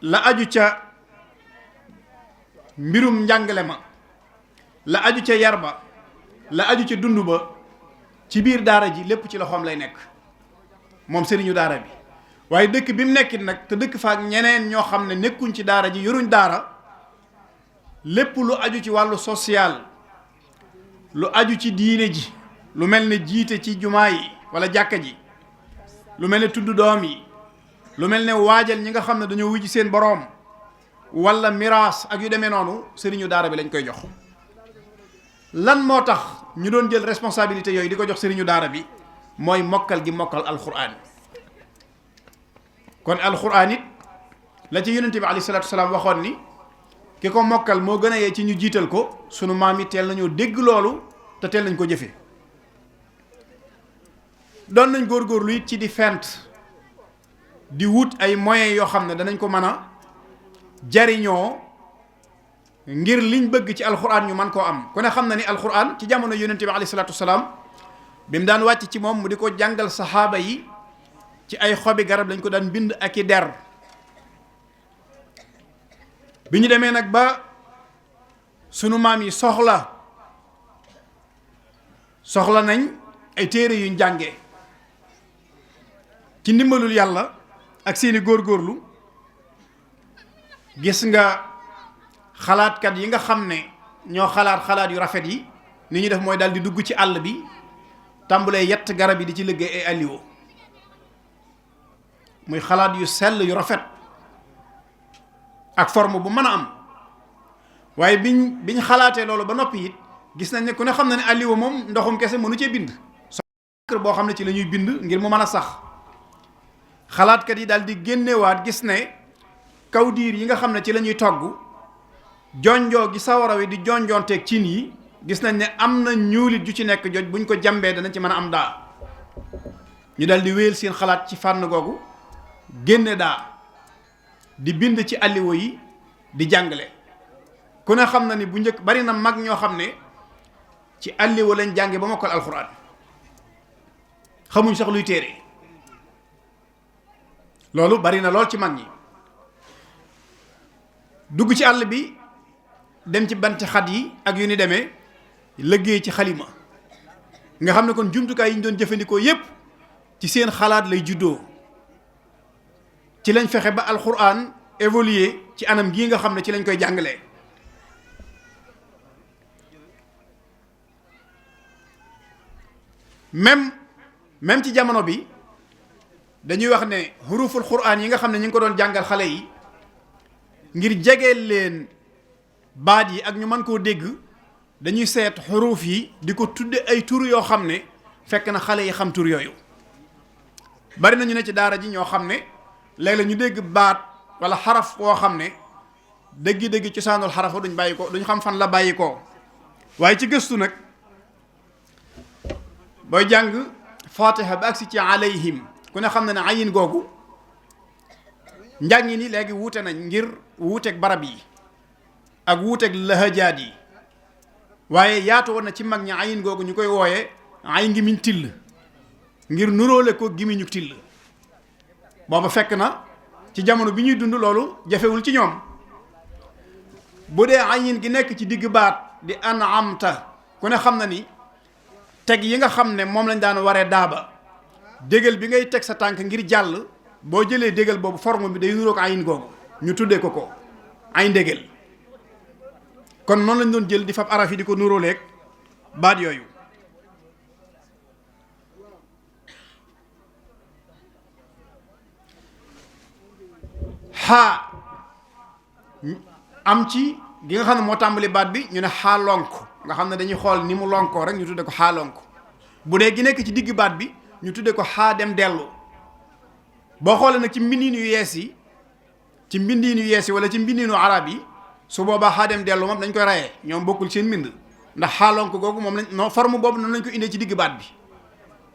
la aju ca mbirum njàngale ma la aju ca yar ba la aju ca dund ba ci biir daara ji lépp ci loxoom lay nekk moom sëriñu daara bi waaye dëkk bi mu nekkit nag te dëkk faak ñeneen ñoo xam ne nekkuñ ci daara ji yoruñ daara lépp lu aju ci wàllu social lu aju ci diine ji lu mel ne jiite ci jumaa yi wala jàkka ji lu mel ne tudd doom yi lu mel ne waajal ñi nga xam ne dañoo wujj seen boroom wala miraas ak yu demee noonu sëriñu daara bi lañ koy jox lan moo tax ñu doon jël responsabilité yooyu di ko jox sëriñu daara bi mooy mokkal gi mokkal alxuraan kon alxuraan it la ci yonente bi alayhi salaatu wasalaam waxoon ni ki ko mokkal moo gën a yee ci ñu jiital ko sunu maam yi teel nañoo dégg loolu te teel nañ ko jëfe doon nañ góorgóorlu it ci di fent di wut ay moyens yoo xam ne danañ ko mën a jariñoo ngir liñ bëgg ci alxuraan ñu man koo am ku ne xam na ni alxuraan ci jamono yonente bi alayhi salaatu wasalaam bi mu daan wàcc ci moom mu di ko jàngal saxaaba yi ci ay xobi garab lañ ko daan bind ak i der bi ñu demee nag ba sunu maam yi soxla nañ ay téere yuñ jàngee ci ndimbalul yàlla ak seeni góorgóorlu gis nga xalaatkat yi nga xam ne ñoo xalaat yu rafet yi ni ñu def mooy daal di dugg ci àll bi tàmbalee yett garab yi di ci liggéey ay alliwo muy xalaat yu sell yu rafet ak forme bu mën a am waaye biñ xalaatee loolu ba noppi it gis nañ ne ku ne xam na ne alliwo moom ndoxum kese mënu cee bind so boo xam ne ci la ñuy bind ngir mu mën a sax xalaatkat yi daal di génnewaat gis ne kaw diir yi nga xam ne ci la ñuy togg jonjoo gi sawara wi di jonjoonteeg cin yi gis nañ ne am na ñuulit ju ci nekk joj buñ ko jambee danañ ci mën a am daa ñu daal di wéyal seen xalaat ci fànn googu génne daa di bind ci alliwo yi di jàngale ku ne xam na ni bu njëkk bari na mag ñoo xam ne ci alliwo lañ jànge ba mokkal alxuraan xamuñ sax luy téere loolu bari na lool ci mag ñi dugg ci àll bi dem ci banti xat yi ak yu ni demee liggéey ci xalima nga xam ne kon jumtukaay yi ñu doon jëfandikoo yépp ci seen xalaat lay juddoo ci lañ fexe ba alxuraan évoluer ci anam gii nga xam ne ci lañ koy jàngalee même ci jamono bi dañuy wax ne xuruful xuraan yi nga xam ne ñu ngi ko doon jàngal xale yi ngir jegeel leen baat yi ak ñu mën koo dégg dañuy seet xuruf yi di ko tudde ay tur yoo xam ne fekk na xale yi xam tur yooyu bari nañu ne ci daara ji ñoo xam ne léeg-léeg ñu dégg baat wala xaraf woo xam ne dëggi-dëggi cosaanul xarafa duñ bàyyi ko duñ xam fan la bàyyi ko waaye ci gëstu nag booy jàng fatiha ba agsi ci alayhim ku ne xam na ne ayin googu njàngi ni léegi wuute nañ ngir wuuteeg barab yi ak wuuteeg lahajaat yi waaye yaatu woon na ci mag ñi ayin googu ñu koy wooyee ay ngimiñ till ngir nuróole ko gimiñu till booba fekk na ci jamono bi ñuy dund loolu jafewul ci ñoom bu dee ayin gi nekk ci digg baat di an'amta ku ne xam na ni teg yi nga xam ne moom lañ daan waree daaba dégal bi ngay teg sa tànk ngir jàll boo jëlee dégal boobu forme bi day nuroog ayin googu ñu tuddee ko ay ndégal kon noonu lañ doon jël di fab araf yi di ko nuróoleeg baat yooyu xaa am ci gi nga xam ne moo tàmbali baat bi ñu ne xaa lonk nga xam ne dañuy xool ni mu lonkoo rek ñu tudde ko xaa lonk bu dee gi nekk ci digg baat bi ñu tudde ko xaa dem dellu. boo xoolee nag ci mbindiin yu yees yi wala ci mbindiinu arab yi su boobaa xaa dem dellu moom dañ koy rayee ñoom bokkul seen mbind ndax xaalonk googu moom lañ non forme boobu noonu lañ ko indee ci digg baat bi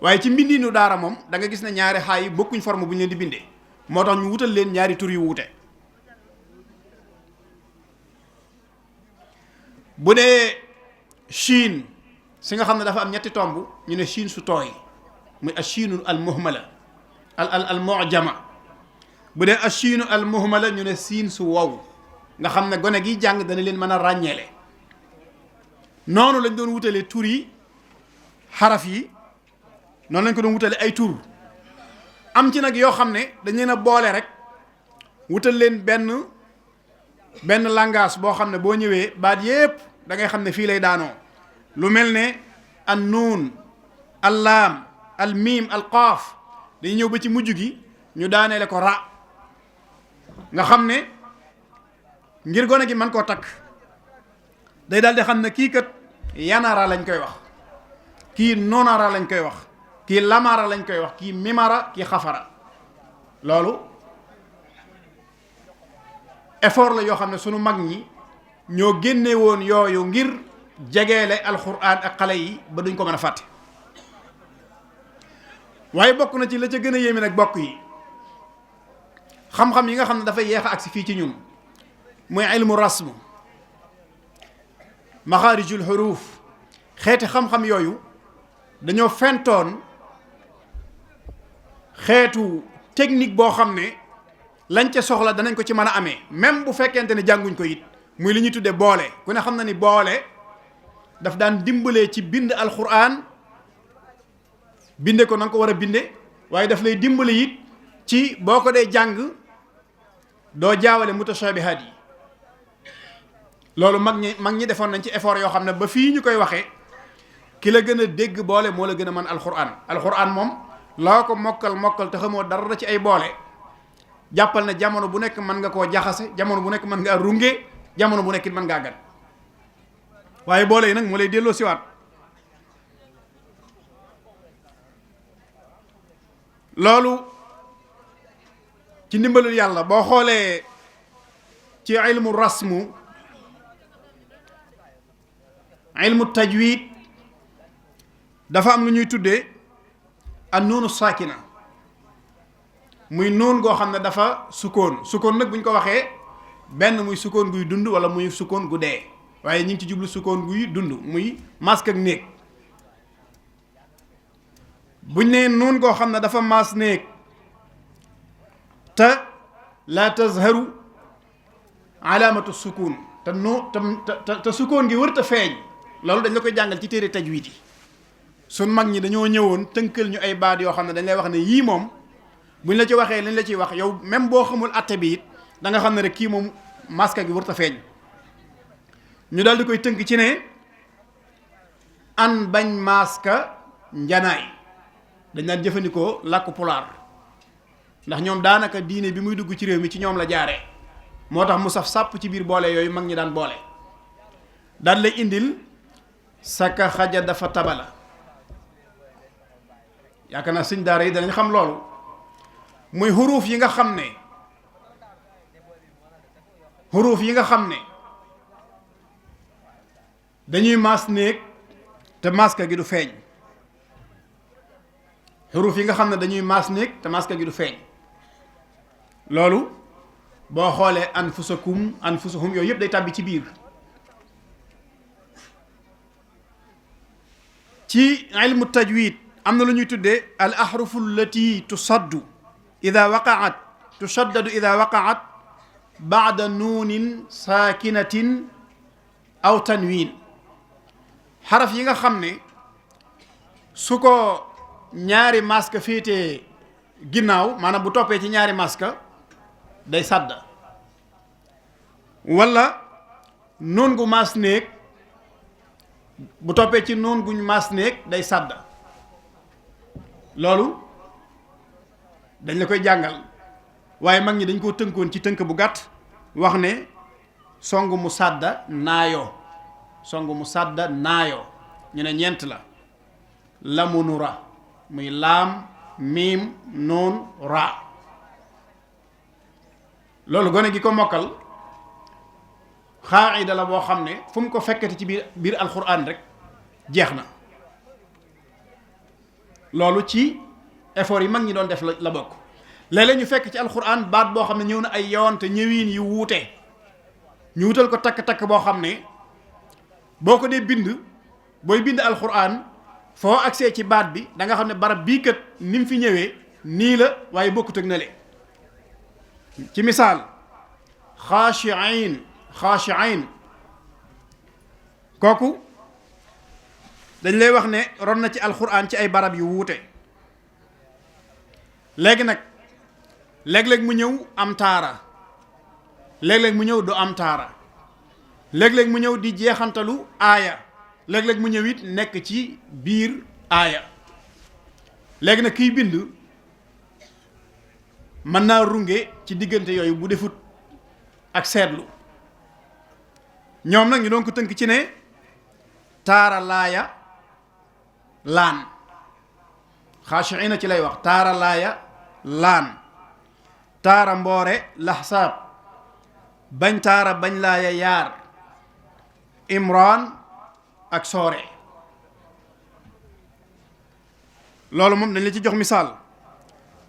waaye ci mbindiinu daara moom da nga gis ne ñaari xaa yi bokkuñ forme bu ñu leen di bindee moo tax ñu wutal leen ñaari tur yu wuute. bu dee chiin si nga xam ne dafa am ñetti tomb ñu ne chiin su tooy muy achiinu al muhmala al mujama. bu dee achiinu al muhmala ñu ne siin su wow nga xam ne gone gi jàng dana leen mën a ràññeele. noonu lañ doon wutalee tur yi xaraf yi noonu lañ ko doon wutale ay tur am ci nag yoo xam ne dañ leen a boole rek wutal leen benn langage boo xam ne boo ñëwee baat yépp da ngay xam ne fii lay daanoo lu mel ne an nuun al laam al miim al qaaf dañuy ñëw ba ci mujj gi ñu daaneele ko ra nga xam ne ngir gone gi mën koo takk day daal di xam ne kii kat yanara lañ koy wax, kii nonara lañ koy wax, kii lamara lañ koy wax, kii mimara, kii xafara. loolu effort la yoo xam ne sunu mag ñi ñoo génne woon yooyu ngir jegeele alxuraan ak xale yi ba duñ ko mën a fàtte. waaye bokk na ci la ca gën a yéeme nag bokk yi xam-xam yi nga xam ne dafay yeex a agsi fii ci ñun muy ilmu rasm, maxaarijul xuruuf, xeeti xam-xam yooyu dañoo fentoon xeetu technique boo xam ne lañ ca soxla danañ ko ci mën a amee même bu fekkente ne jànguñ ko it muy li ñuy tuddee boole. ku ne xam na ni boole daf daan dimbalee ci bind alxuraan binde ko na nga ko war a binde, waaye daf lay dimbale it ci boo ko dee jàng doo jaawale mutashabihaat yi. loolu mag ñi defoon nañ ci effort yoo xam ne ba fii ñu koy waxee ki la gën a dégg boole moo la gën a mën alxuraan moom loo ko mokkal te xamoo dara ci ay boole jàppal na jamono bu nekk mën nga koo jaxase, jamono bu nekk mën ngaa runge, jamono bu nekk it mën ngaa gan. waaye boole yi nag moo lay delloo siwaat. loolu ci ndimbalul yàlla boo xoolee ci ilmu rasmu, ilmu tajwid, dafa am lu ñuy tuddee an nuunu saakina, muy nuun goo xam ne dafa sukkoon nag bu ñu ko waxee benn muy sukkoon guy dund wala muy sukkoon gu dee, waaye ñu ngi ci jublu sukkoon guy dund muy masque ak néeg. buñ nee nuun goo xam ne dafa maas néeg te la tazharu alaamatu sukun te sukkoon gi wërta feeñ, loolu dañ la koy jàngal ci téere tajwid yi. sun mag ñi dañoo ñëwoon tënkal ñu ay baat yoo xam ne dañ lay wax ne yii moom buñ la ci waxee lañ la ciy wax yow même boo xamul atte bi it da nga xam ne rek kii moom maska gi wërta feeñ. ñu daal di koy tënk ci ne an bañ maska njanaay dañ daan jëfandikoo làkku pulaar ndax ñoom daanaka diine bi muy dugg ci réew mi ci ñoom la jaaree, moo tax mu saf sàpp ci biir boole yooyu mag ñi daan boole. daal lay indil saka xaja dafa tabala, yaakaar naa sëñ daara yi danañ xam loolu, muy xuruuf yi nga xam ne dañuy maas néeg te maska gi du feeñ. xuruuf yi nga xam ne dañuy maas néeg te maska gi du feeñ. loolu boo xoolee anfusuhum yooyu yëpp day tàbbi ci biir. ci ilmu tajwid am na lu ñuy tuddee al ahrufu allati tusaddadu ida waqaat baada nuunin saakinatin aw tanwin. xaraf yi nga xam ne su ko ñaari maska féetee ginnaaw, maanaam bu toppee ci ñaari maska day sadda, wala nuun gu maas néeg bu toppee ci nuun guñ maas néeg day sadda. loolu dañ la koy jàngal, waaye mag ñi dañ koo tënkoon ci tënk bu gàtt wax ne song mu sadda naayoo, song mu sadda naayoo, ñu ne ñeent la. lamunu ra muy laam miim nuun ra loolu gone gi ko mokkal xaayida la boo xam ne fu mu ko fekkati ci biir alxuraan rek jeex na loolu ci effort yi mag ñi doon def la bokk léeg-léeg ñu fekk ci alxuraan baat boo xam ne ñëw na ay yoon te ñëwiin yu wuute ñu wutal ko takk-takk boo xam ne boo ko dee bind booy bind alxuraan foo agsee ci baat bi da nga xam ne barab bii kat ni mu fi ñëwee nii la waaye bokkut ak na le ci misaal xaashiin kooku dañ lay wax ne ron na ci alxuraan ci ay barab yu wuute léegi nag léeg-léeg mu ñëw am taara léeg-léeg mu ñëw du am taara léeg-léeg mu ñëw di jeexantalu aaya léeg-léeg mu ñëw it nekk ci biir aaya léegi nag kiy bind mën naa runge ci diggante yooyu bu defut ak seetlu ñoom nag ñu doon ko tënk ci ne taara laaya laan xaashiina ci lay wax taara laaya laan taara mboore laxsaab bañ taara bañ laaya yaar imraan ak soore loolu moom dañ la ci jox misaal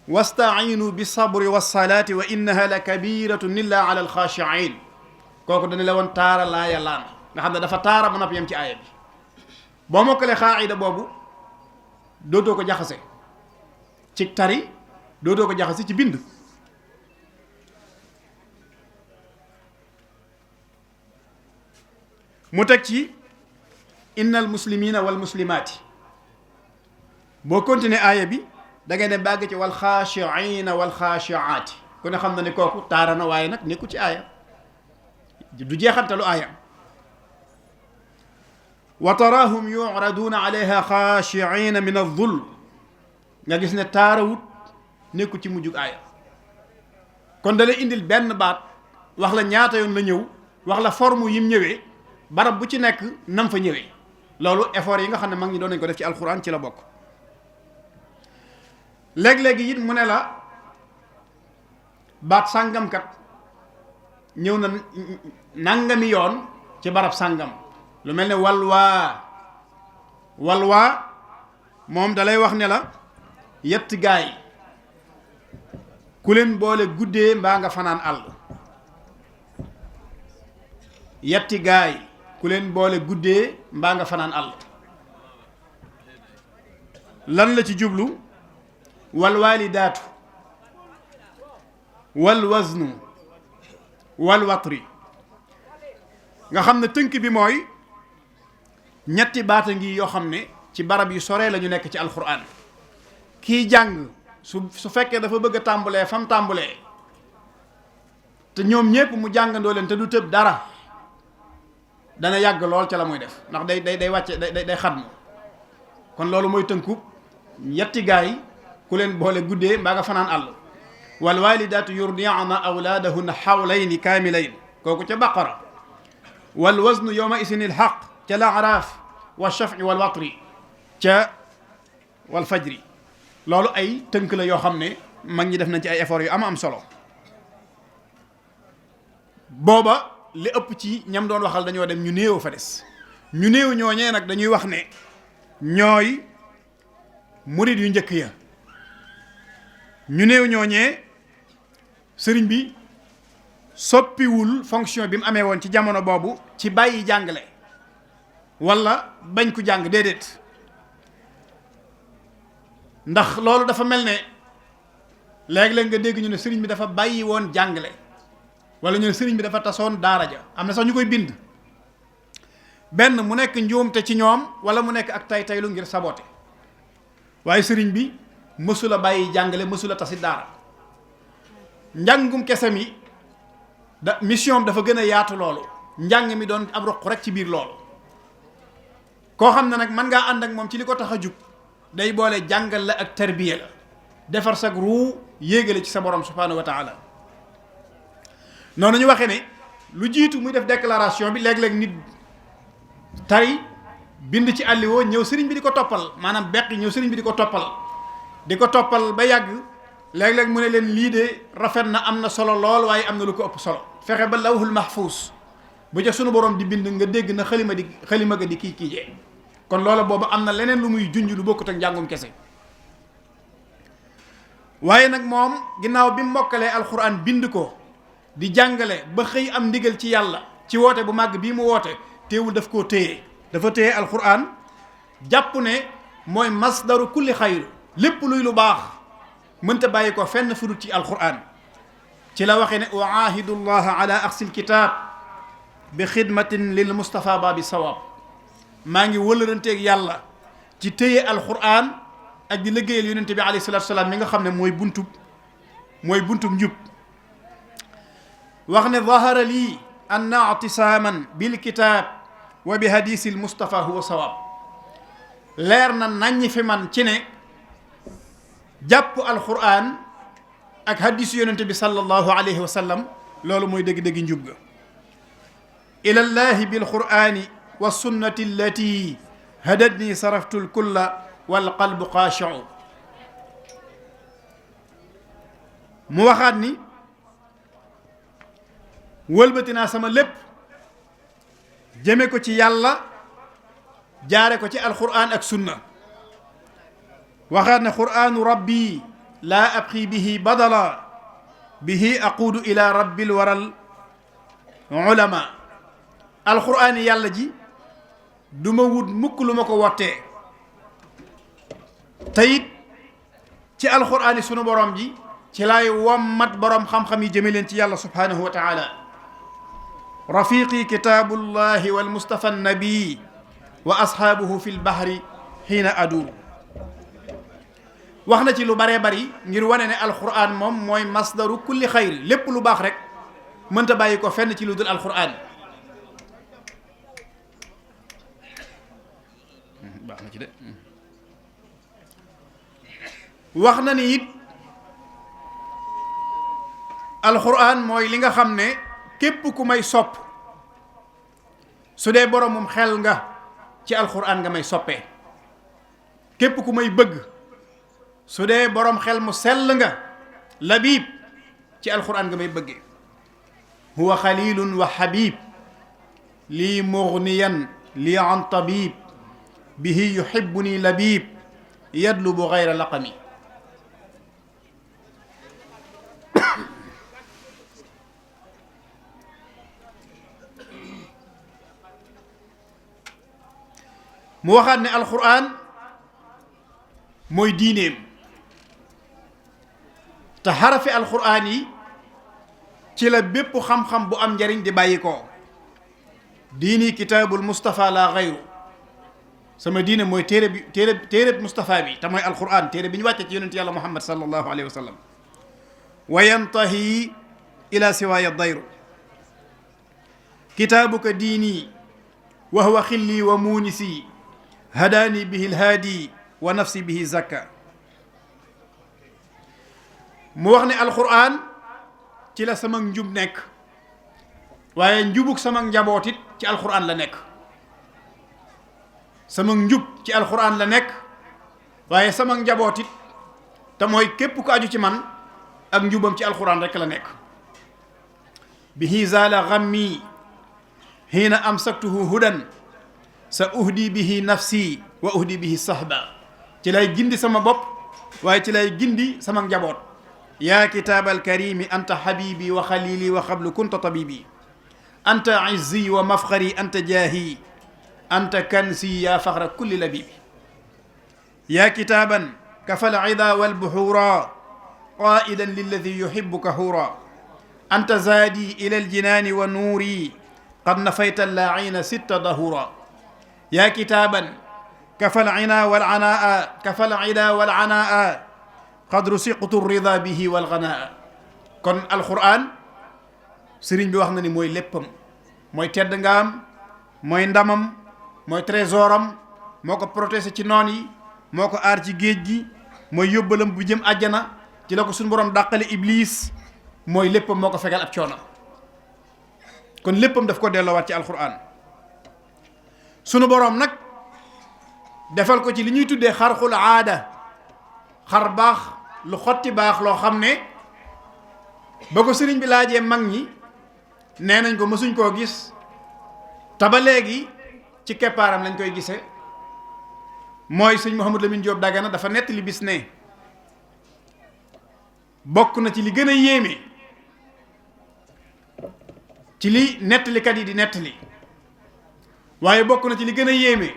wastainu bi sabri wasalaati wa innaha la kabiratun illa ala alxaashiin kooku dañu la woon taara laaya laan nga xam ne dafa taara ba nopp yam ci aaya bi boo mokkalee xaayida boobu dootoo ko jaxase ci tari dootoo ko jaxase ci bind mu teg ci innal muslimina wal muslimaati boo continuer aaya bi da ngay dem bàgg ci wal xaashiina wal xaashiaati ku ne xam na ne kooku taara na waaye nag nekku ci aaya du jeexantalu aaya wa taraahum yu'raduuna alayha xaashiina min az-zul nga gis ne taarawut nekku ci mujjug aaya kon da lay indil benn baat wax la ñaata yoon la ñëw wax la forme yim ñëwee barab bu ci nekk nam fa ñëwee loolu effort yi nga xam ne mag ñi doon nañ ko def ci alxuraan ci la bokk léeg-léegi it mu ne la baat sàngamkat ñëw na nangami yoon ci barab sàngam lu mel ne walwaa moom dalay wax ne la yett gaay ku leen boole guddee mbaa nga fanaan àll yetti gaay ku leen boole guddee mbaa nga fanaan àll lan la ci jublu wal waalidaatu wal waznu wal watri nga xam ne tënk bi mooy ñetti baata ngi yoo xam ne ci barab yu sore la ñu nekk ci alxuraan kii jàng su fekkee dafa bëgg a tàmbalee fam tàmbalee te ñoom ñépp mu jàngandoo leen te du tëb dara dana yàgg lool ca la muy def ndax day wàcce day xatmu kon loolu mooy tënku ñetti gaay ku leen boole guddee mbaa nga fanaan àll wal walidaatu yurdi'na awlaadahunna hawlayni kaamilayn kooku ca baqara wal waznu yawma isin il haq ca laaraaf wa shaf'i wal watri ca wal fajri loolu ay tënk la yoo xam ne mag ñi def nañ ci ay effort yu am solo booba li ëpp ci ñam doon waxal dañoo dem ñu néew fa des ñu néew ñooñee nag dañuy wax ne ñooy murid yu njëkk ya ñu néew ñooñee sëriñ bi soppiwul fonction bi mu amee woon ci jamono boobu ci bàyyi jàngale walla bañ ku jàng déedéet ndax loolu dafa mel ne léeg-léeg nga dégg ñu ne sëriñ bi dafa bàyyi woon jàngale walla ñu ne sëriñ bi dafa tasoon daara ja am na sax ñu koy bind benn mu nekk njuumte ci ñoom walla mu nekk ak tay-taylu ngir sabote waaye sëriñ bi mësula bàyyi jàngale mësula tasi daara njàngum kese mi mission dafa gën a yaatu loolu njàng mi doon ab roq rek ci biir loolu koo xam ne nag mën ngaa ànd ak moom ci li ko tax a jug day boole jàngal la ak tarbiya la defar sag ruu yéegale ci sa borom subhanahu wa taala noonu ñu waxee ne lu jiitu muy def déclaration bi léeg-léeg nit tari bind ci àlliwoo ñëw sëriñ bi di ko toppal maanaam beqi ñëw sëriñ bi di ko toppal ba yàgg léeg-léeg mu ne leen lii de rafet na am na solo lool waaye am na lu ko ëpp solo fexe ba lawhul mahfuus bu ca sunu borom di bind nga dégg na xalima ga di kii kon loola boobu am na leneen lu muy junj lu bokkut ak njàngum kese waaye nag moom ginnaaw bi mu mokkalee alxuraan bind ko di jàngale ba xëy am ndigal ci yàlla ci woote bu màgg bii mu woote teewul daf koo téye dafa téye alxuraan jàpp ne mooy masdaru kulli xayr lépp luy lu baax mënta bàyyi ko fenn fudut ci alxuraan ci la waxee ne uaahidu llaha ala axsil kitaab bi xidmatin lil Mustafa baabi sawaab maa ngi wëlëranteeg yàlla ci téye alxuraan ak di liggéeyal yonente bi alayhi salaatu salaam mi nga xam ne mooy buntub njub wax ne zahara lii anna i'tisaaman bil kitaab wa bi hadiisil Mustafa huwa sawaab leer na naññ fi man ci ne jàpp alxuraan ak hadiisu yonente bi sallallahu alayhi wa sallam loolu mooy dëgg-dëgg njub ga ilallahi bil qur'ani wa sunnati allati hadatni saraftul kulla wal qalbu xaashi'u mu waxaat ni wëlbati naa sama lépp jëme ko ci yàlla jaare ko ci alqur'an ak sunna waxaat ne qur'anu rabbi laa abqi bihi badala bihi aquudu ila rabbil waral ulama alqur'ani yàlla ji du ma wut mukk lu ma ko wottee teyit ci alqur'ani sunu borom ji ci laay wommat borom xam-xam yi jëme leen ci yàlla subhanahu wa taala rafiqi kitaabullahi wal mustafa nabi wa ashaabuhu fi lbahri xiina adu wax na ci lu baree bari ngir wane ne alquran moom mooy masdaru kulli xayr lépp lu baax rek mënta bàyyi ko fenn ci lu dul alquran baax na ci de wax na ni it alquran mooy li nga xam ne képp ku may sopp su dee boromum xel nga ci alquran nga may soppee képp ku may bëgg su dee borom xel mu sell nga labib ci alquran nga may bëggee huwa xalilun wa habib lii mughniyan lii an tabib bihi yuhibbuni labib yadlubu gayra laqami mu waxaat ne alquran mooy diineem te xarafi alquran yi ci la bépp xam-xam bu am njariñ di bàyyi ko diini kitaabul Mustafa la gayru sama diine mooy téere Mustafa bi te mooy alquran téere bi ñu wàcce ci yonent yàlla Muhammad sallallahu alayhi wa sallam wa yantahi ila siwaaya dayru kitaabuka diini wa huwa xilli wa muunisi hadaani bihi lhaadi wa nafsi bihi zakka mu wax ne alquran ci la sama njub nekk waaye njubug sama njaboot it ci alquran la nekk sama njub ci alquran la nekk waaye sama njaboot it te mooy képp ku aju ci man ak njubam ci alquran rek la nekk bihi zaala gammi hiina amsaktuhu hudan sa uhdi bihi nafsi wa uhdi bihi sahba ci lay gindi sama bopp waaye ci lay gindi sama njaboot yaa kitaabal karimi anta habibi wa xalili wa xablu kunta tabibi anta izzi wa mafxari anta jaahi anta kansi yaa faxra kulli labibi yaa kitaaban kafal ida walbuxuura qaidan lilladi yuhibuka huura anta zaadi ila aljinaani wa nuuri qad nafayta allaaina sitta dahura yaa kitaaban kafal ina wal anaa kafal ida wal anaa qad rusiqtu rida bihi wal ganaa kon alquran sëriñ bi wax na ni mooy léppam mooy tedd ngaam mooy ndamam mooy trésoram moo ko protégé ci noon yi moo ko aar ci géej gi mooy yóbbalam bu jëm àjjana ci la ko suñu borom dàqale iblis mooy léppam moo ko fegal ab coono kon léppam daf ko delloowaat ci alquran sunu borom nag defal ko ci li ñuy tuddee xarxul aada, xar baax lu xotti baax loo xam ne ba ko sëriñ bi laajee mag ñi nee nañ ko mësuñ koo gis te ba léegi ci keppaaram lañ koy gisee. mooy sëñ Mouhamadou Lamine Diop Dagana dafa nettali bis ne bokk na ci li gën a yéeme ci li nettalikat yi di nettali, waaye bokk na ci li gën a yéeme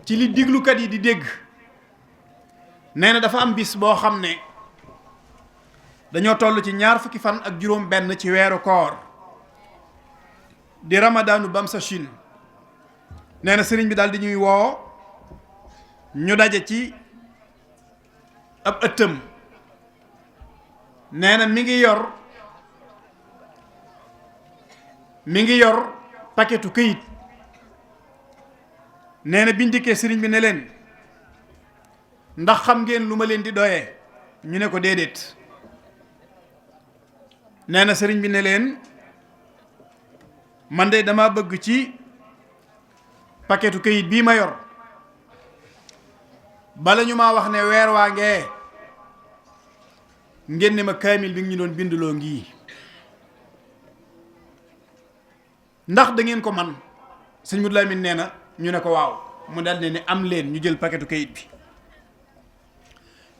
ci li diglukat yi di dégg. nee na dafa am bis boo xam ne dañoo toll ci 20 fan ak juróom benn ci weeru koor di ramadaanu Bamsachine. nee na sëriñ bi daal di ñuy woo ñu daje ci ab ëttam. nee na mi ngi yor paquetu këyit. nee na biñ dikkee sëriñ bi ne leen ndax xam ngeen lu ma leen di doyee, ñu ne ko déedéet. nee na sëriñ bi ne leen man de dama bëgg ci paquetu këyit bii ma yor bala ñu maa wax ne weer waa ngee ngeen ne ma kaamil bi ñu doon binduloo ngi ndax da ngeen ko man. sëñ Modou Lamine nee na ñu ne ko waaw. mu daal ne am leen, ñu jël paquetu kayit bi.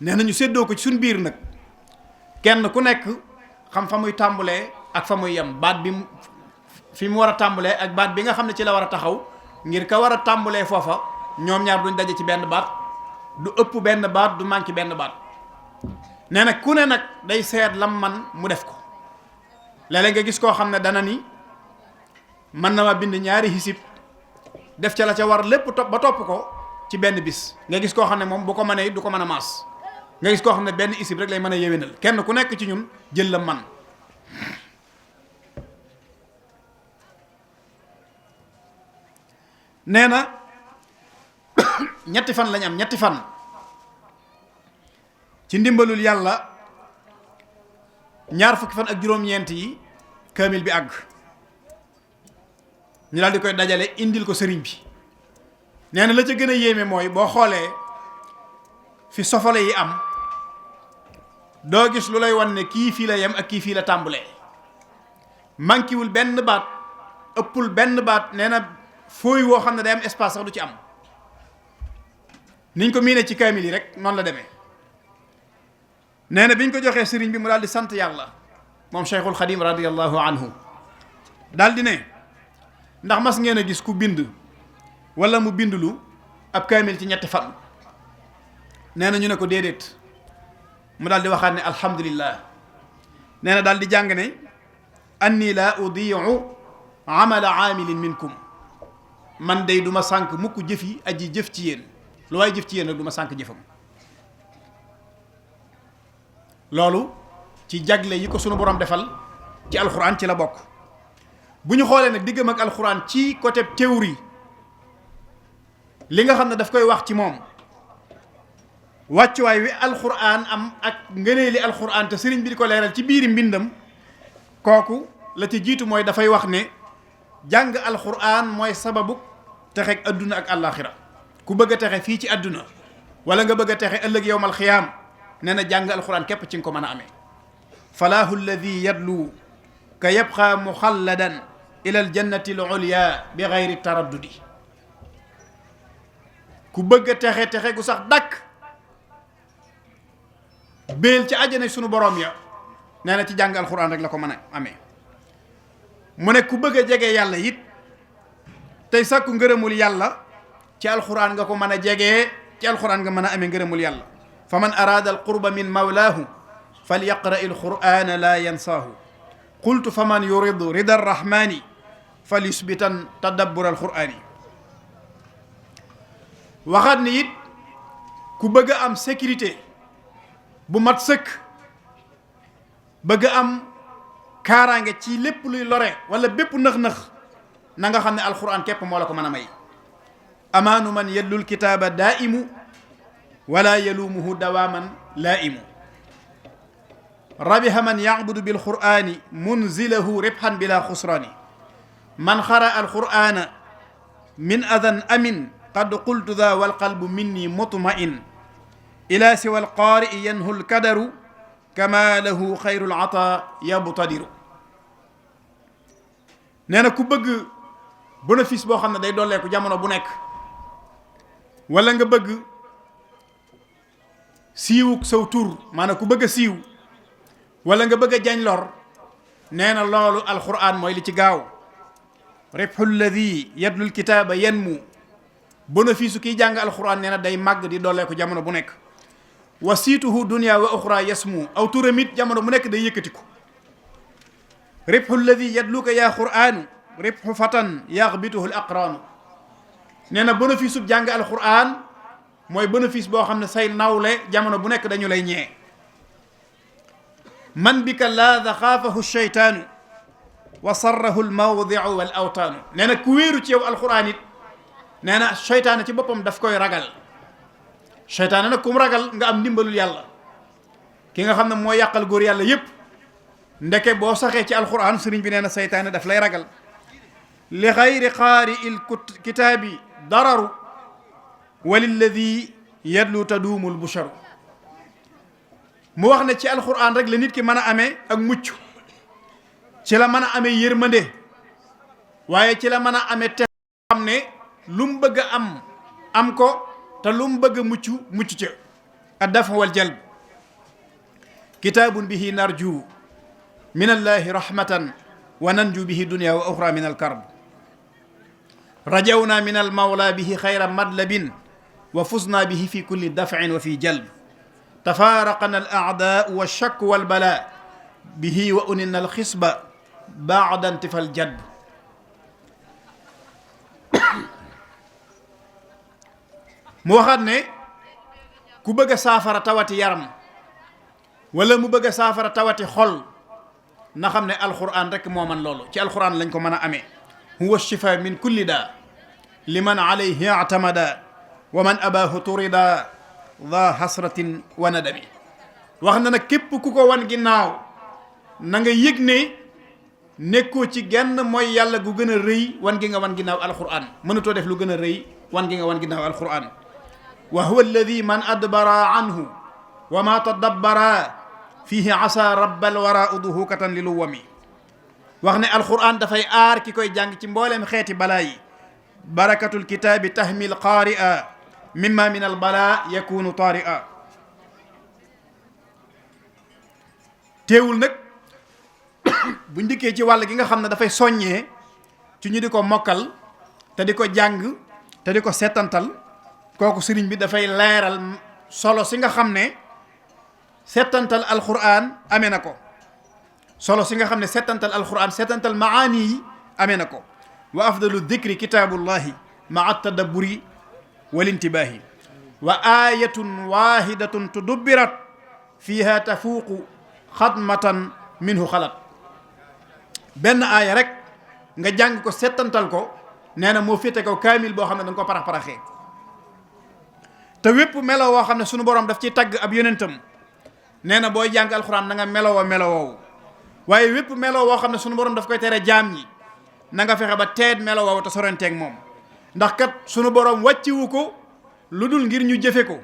nee na ñu séddoo ko ci suñ biir nag, kenn ku nekk xam fa muy tàmbulee ak fa muy yem, baat bi fi mu war a tàmbulee ak baat bi nga xam ne ci la war a taxaw, ngir ka war a tàmbulee foofa ñoom ñaar duñ daje ci benn baat, du ëpp benn baat, du manqué benn baat. nee na ku ne nag day seet lam man mu def ko. léeg-léeg nga gis koo xam ne dana ni mën na ma bind 2 hisib def ca la ca war lépp ba topp ko ci benn bis. nga gis koo xam ne moom bu ko mënee du ko mën a maas. nga gis koo xam ne benn isib rek lay mën a yéwénal. kenn ku nekk ci ñun jël la man. nee na 3 fan lañ am, 3 fan ci ndimbalul yàlla 20 fan ak juróom-ñeent yi kaamil bi àgg. ñu daal di koy dajale indil ko sëriñ bi. nee na la ca gën a yéeme mooy boo xoolee fi sofale yi am doo gis lu lay wan ne kii fii la yem ak kii fii la tàmbulee. mankiwul benn baat, ëppul benn baat. nee na fooy woo xam ne day am espace sax du ci am. niñ ko miine ci kaamil yi rek noonu la demee. nee na biñ ko joxee sëriñ bi mu daal di sant yàlla moom Cheikhul Khadim radiyallahu anhu. daal di ne ndax mas ngeen a gis ku bind wala mu bindulu ab kaamil ci 3 fan. nee na ñu ne ko déedéet. mu daal di waxaat ne alhamdulillah. nee na daal di jàng ne anni la udiu amala aamilin minkum, man day du ma sànk mukk jëfi aji jëf ci yéen. lu waay jëf ci yéen rek du ma sànk jëfam. loolu ci jagle yi ko sunu borom defal ci alxuraan ci la bokk. bu ñu xoolee nag diggam ak alxuraan ci côté théorie, li nga xam ne daf koy wax ci moom wàccuwaay wi alxuraan am ak ngëneeli alxuraan te sëriñ bi di ko leeral ci biiri mbindam, kooku la ci jiitu mooy dafay wax ne jàng alxuraan mooy sababu texeeg adduna ak àllaaxira. ku bëgg a texe fii ci adduna wala nga bëgg a texe ëllëg yowmal xiyaam, nee na jàng alxuraan képp ci nga ko mën a amee. falaahu alladi yadlu ka yabqa muxalladan ila aljannati al ulya bi gayri taraddudi. ku bëgg a texe texe gu sax dakk béel ci àjjana sunu borom ya, nee na ci jàng alxuraan rek la ko mën a amee. mu ne ku bëgg a jege yàlla it tey sàkku ngërëmul yàlla, ci alxuraan nga ko mën a jegee, ci alxuraan nga mën a amee ngërëmul yàlla. fa man araada alqurba min mawlaahu falyaqra alqur'ana la yansaahu. qultu fa man yuridu rida arrahmani falyusbitan tadabbur alqur'ani. waxaat ni it ku bëgg a am sécurité bu mat sëkk, bëgg a am kaaraange ci lépp luy lore wala bépp nëx-nëx, na nga xam ne alxuraan képp moo la ko mën a may. amaanu man yellul kitaaba daaimu wala yalumuhu dawaaman laaimu. rabiha man yacbudu bilqur'ani munzilahu ribhan bila xusraani. man xara alqur'ana min adan amin qad qultu dha wal qalbu minni mutma'in ila siwa al qaari'i yanhu al kadaru kama lahu xayrul ata yabtadiru. nee na ku bëgg bénéfice boo xam ne day dolleeku jamono bu nekk, wala nga bëgg siiwuk saw tur, maanaam ku bëgg a siiw wala nga bëgg a jañ lor, nee na loolu alquran mooy li ci gaaw. ribhu alladi yadlul kitaaba yanmu, bénéfice kiy jàng alquran nee na day màgg di dolleeku jamono bu nekk. wasiituhu dunya wa uxra yasmu, aw turamit jamono bu nekk day yëkkatiku. ribhu alladi yadluka yaa qur'aanu ribhu fatan yaxbituhu al aqraanu. nee na bénéfice bu jàng alquran mooy bénéfice boo xam ne say nawle jamono bu nekk dañu lay ñee. man bika laada xaafahu sheytaanu wa sarrahu almawdiu wal awtaanu. nee na ku wéeru ci yow alquran it nee na seytaane ci boppam daf koy ragal. seytaane nag ku mu ragal nga am ndimbalul yàlla. ki nga xam ne moo yàqal góor yàlla yépp, ndeke boo saxee ci alquran sëriñ bi nee na seytaane daf lay ragal. li xayri qaari il kitaabi dararu walilladi yadlu taduumul busharu. mu wax ne ci alquran rek la nit ki mën a amee ak mucc, ci la mën a amee yërmande, waaye ci la mën a amee te xam ne lu mu bëgg a am ko, te lu mu bëgg a mucc ca. addafa wal jalb kitaabun bihi narju min allahi rahmatan wa nanju bihi dunya wa uxra min alkarb. rajawna min almawla bihi xayra madlabin wa fusna bihi fi kulli daf'in wa fi jalb. tafaaraqana al a'daa'u wa shakk wal balaa bihi wa unina al xisba ba'da intifal jadb. mu waxaat ne ku bëgg a saafara tawati yaram wala mu bëgg a saafara tawati xol, na xam ne alquran rek moo man loolu. ci alquran lañ ko mën a amee. huwa shifa min kulli daa liman alayhi atamada wa man abaahu turida dha hasratin wa nadami. wax na nag képp ku ko wan ginnaaw na nga yëg ne nekkoo ci genn mooy yàlla gu gën a rëy wan gi nga wan ginnaaw alquran. mënatoo def lu gën a rëy wan gi nga wan ginnaaw alquran. wa huwa alladi man adbara anhu wa ma tadabbara fihi asa rabbal wara uduhukatan li lu wami. wax ne alquran dafay aar ki koy jàng ci mbooleem xeeti balaa yi. barakatul kitaabi tahmil qaari'a mimma min al balaa yakunu taari'a. teewul nag bu ndikkee ci wàll gi nga xam ne dafay soññee ci ñu di ko mokkal te di ko jàng te di ko seetantal, kooku sëriñ bi dafay leeral solo si nga xam ne seetantal alquran amee na ko. solo si nga xam ne seetantal alquran, seetantal maani yi amee na ko. wa afdalu dikri kitaabullahi maa tadabburi wal intibaahi wa ayatun wahidatun tudubbirat fiha tafuuqu xadmatan minhu xalat. benn aaya rek nga jàng ko seetantal ko, nee na moo féete kaw kaamil boo xam ne danga ko parax-paraxee. te wépp melo woo xam ne sunu borom daf ciy tagg ab yonentam, nee na booy jàng alxuraan na nga melowoo melowoowu. waaye wépp melo woo xam ne sunu borom daf koy tere jaam ñi, na nga fexe ba teet melo woowu te sorenteeg moom. ndax kat sunu borom wàcciwu ko lu dul ngir ñu jëfe ko.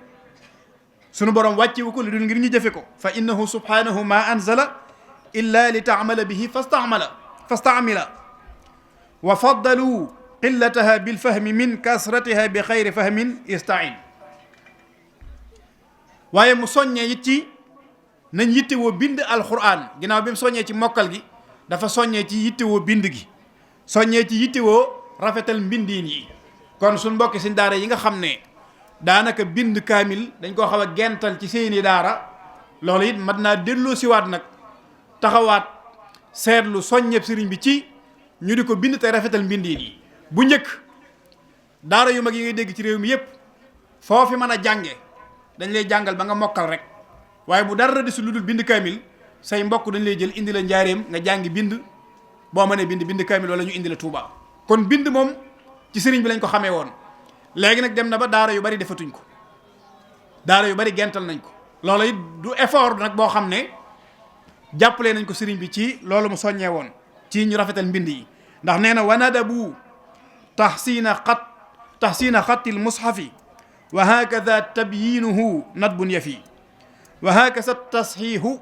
sunu borom wàcciwu ko lu dul ngir ñu jëfe ko. fa innahu subhanahu ma anzala illa li taamala bihi fastaamila wa faddalu qillataha bilfahmi min kasratiha bi xayri fahmin istain. waaye mu soññee it ci nañ yittewoo bind alquran. ginnaaw bi mu soññee ci mokkal gi, dafa soññee ci yittewoo bind gi, soññee ci yittewoo rafetal mbindiin yi. kon suñ mbokki suñ daara yi nga xam ne daanaka bind kaamil dañ koo xaw a gental ci seeni daara, loolu it mat naa delloo siwaat nag, taxawaat seetlu soññeeb sëriñ bi ci ñu di ko bind te rafetal mbindiin yi. bu njëkk daara yu mag yi ngay dégg ci réew mi yépp foofi mën a jànge dañ lay jàngal ba nga mokkal rek, waaye bu dara desul lu dul bind kaamil, say mbokk dañ lay jël indi la njaareem nga jàngi bind, boo mënee bind kaamil wala ñu indi la Tuuba. kon bind moom ci sëriñ bi lañ ko xamee woon. léegi nag dem na ba daara yu bari defatuñ ko, daara yu bari gental nañ ko. loolu it du effort nag boo xam ne jàppale nañ ko sëriñ bi ci loolu mu soññee woon ci ñu rafetal mbind yi. ndax nee na wanadabu tahsina qat tahsina xatti lmushafi wa hakada tabyinuhu nadbun yafi wa hakasa tasxiixu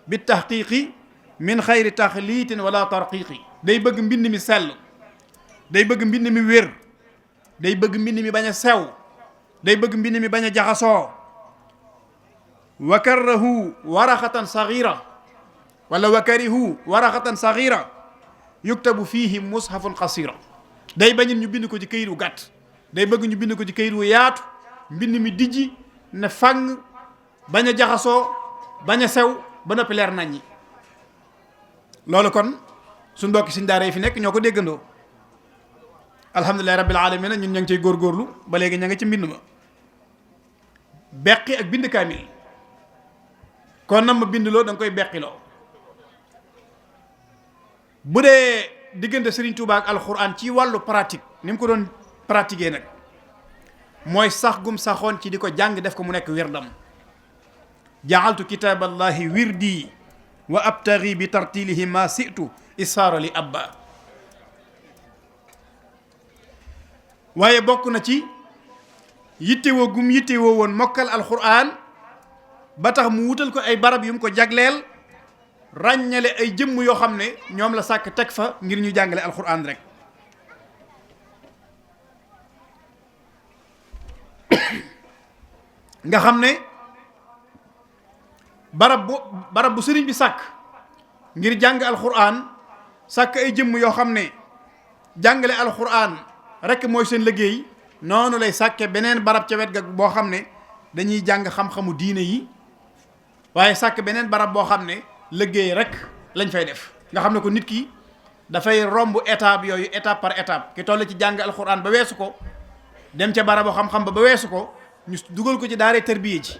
bi tahqiqi min xayri taxliitin wala tarqiqi. day bëgg mbind mi sell, day bëgg mbind mi wér, day bëgg mbind mi bañ a sew, day bëgg mbind mi bañ a jaxasoo. wa karahu waraxatan sagira wala wa karihu waraxatan sagira yuktabu fiihi mushafun qasira. day bañit ñu bind ko ci këyit wu gàtt, day bëgg ñu bind ko ci këyit wu yaatu, mbind mi dijji ne fang, bañ a jaxasoo, bañ a sew, ba noppi leer nañ ñi. loolu kon suñ mbokki suñ daara yi fi nekk ñoo ko déggandoo. alhamdulilahi rabbil alamin ñun ña ngi cay góorgóorlu ba léegi ña nga ci mbind ma beqi ak bind kaamil. kon nam ma bind loo da nga koy beqiloo. bu dee diggante Serigne Touba ak alxuraan ci wàllu pratique ni mu ko doon pratiquer nag mooy sax gum saxoon ci di ko jàng def ko mu nekk wirdam. jaaltu kitaaballahi wirdi wa abtaghi bi tartilihi ma situ isaara li abba. waaye bokk na ci yittewoo gum yittewoo woon mokkal alxuraan ba tax mu wutal ko ay barab yu mu ko jagleel, ràññale ay jëmm yoo xam ne ñoom la sàkk teg fa ngir ñu jàngale alxuraan rek. nga xam ne barab bu sëriñ bi sàkk ngir jàng alxuraan, sàkk ay jëmm yoo xam ne jàngale alxuraan rek mooy seen liggéey, noonu lay sàkke beneen barab ca wet ga boo xam ne dañuy jàng xam-xamu diine yi, waaye sàkk beneen barab boo xam ne liggéey rek lañ fay def. nga xam ne ko nit ki dafay romb étape yooyu étape par étape. ki toll ci jàng alxuraan ba weesu ko, dem ca barabu xam-xam ba weesu ko, ñu dugal ko ci daaree tërbiye ji.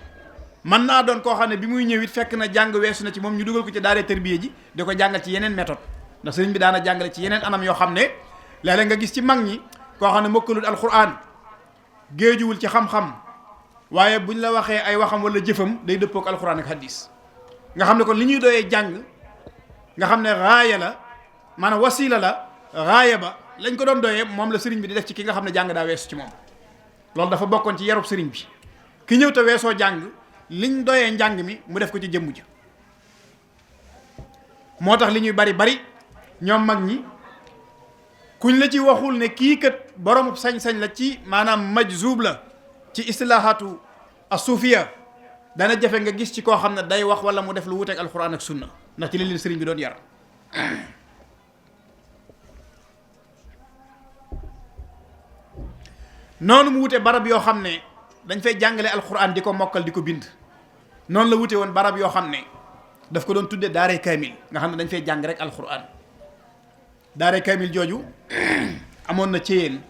mën naa doon koo xam ne bi muy ñëw it fekk na jàng weesu na ci moom, ñu dugal ko ci daaree tërbiye ji di ko jàngal ci yeneen méthode. ndax sëriñ bi daana jàngale ci yeneen anam yoo xam ne léeg-léeg nga gis ci mag ñi koo xam ne mokkalul alxuraan, géejuwul ci xam-xam, waaye buñ la waxee ay waxam wala jëfam day dëppook alxuraan ak hadis. nga xam ne kon li ñuy doyee jàng nga xam ne raaya la, maanaam wasila la, raaya ba lañ ko doon doyee moom la sëriñ bi di def ci ki nga xam ne jàng daa weesu ci moom. loolu dafa bokkoon ci yarub sëriñ bi. ki ñëw te weesoo jàng liñ doyee njàng mi mu def ko ci jëmm ji. moo tax li ñuy bari ñoom mag ñi kuñ la ci waxul ne kii kat boroomu sañ-sañ la ci maanaam majzub la ci istilahaatu as-suufiya, dana jafe nga gis ci koo xam ne day wax wala mu def lu wuteeg alxuraan ak sunna, ndax ci li leen sëriñ bi doon yar. noonu mu wute barab yoo xam ne dañ fay jàngale alxuraan di ko mokkal di ko bind, noonu la wute woon barab yoo xam ne daf ko doon tudde daaray kaamil, nga xam ne dañ fay jàng rek alxuraan. daaray kaamil jooju amoon na ci yéen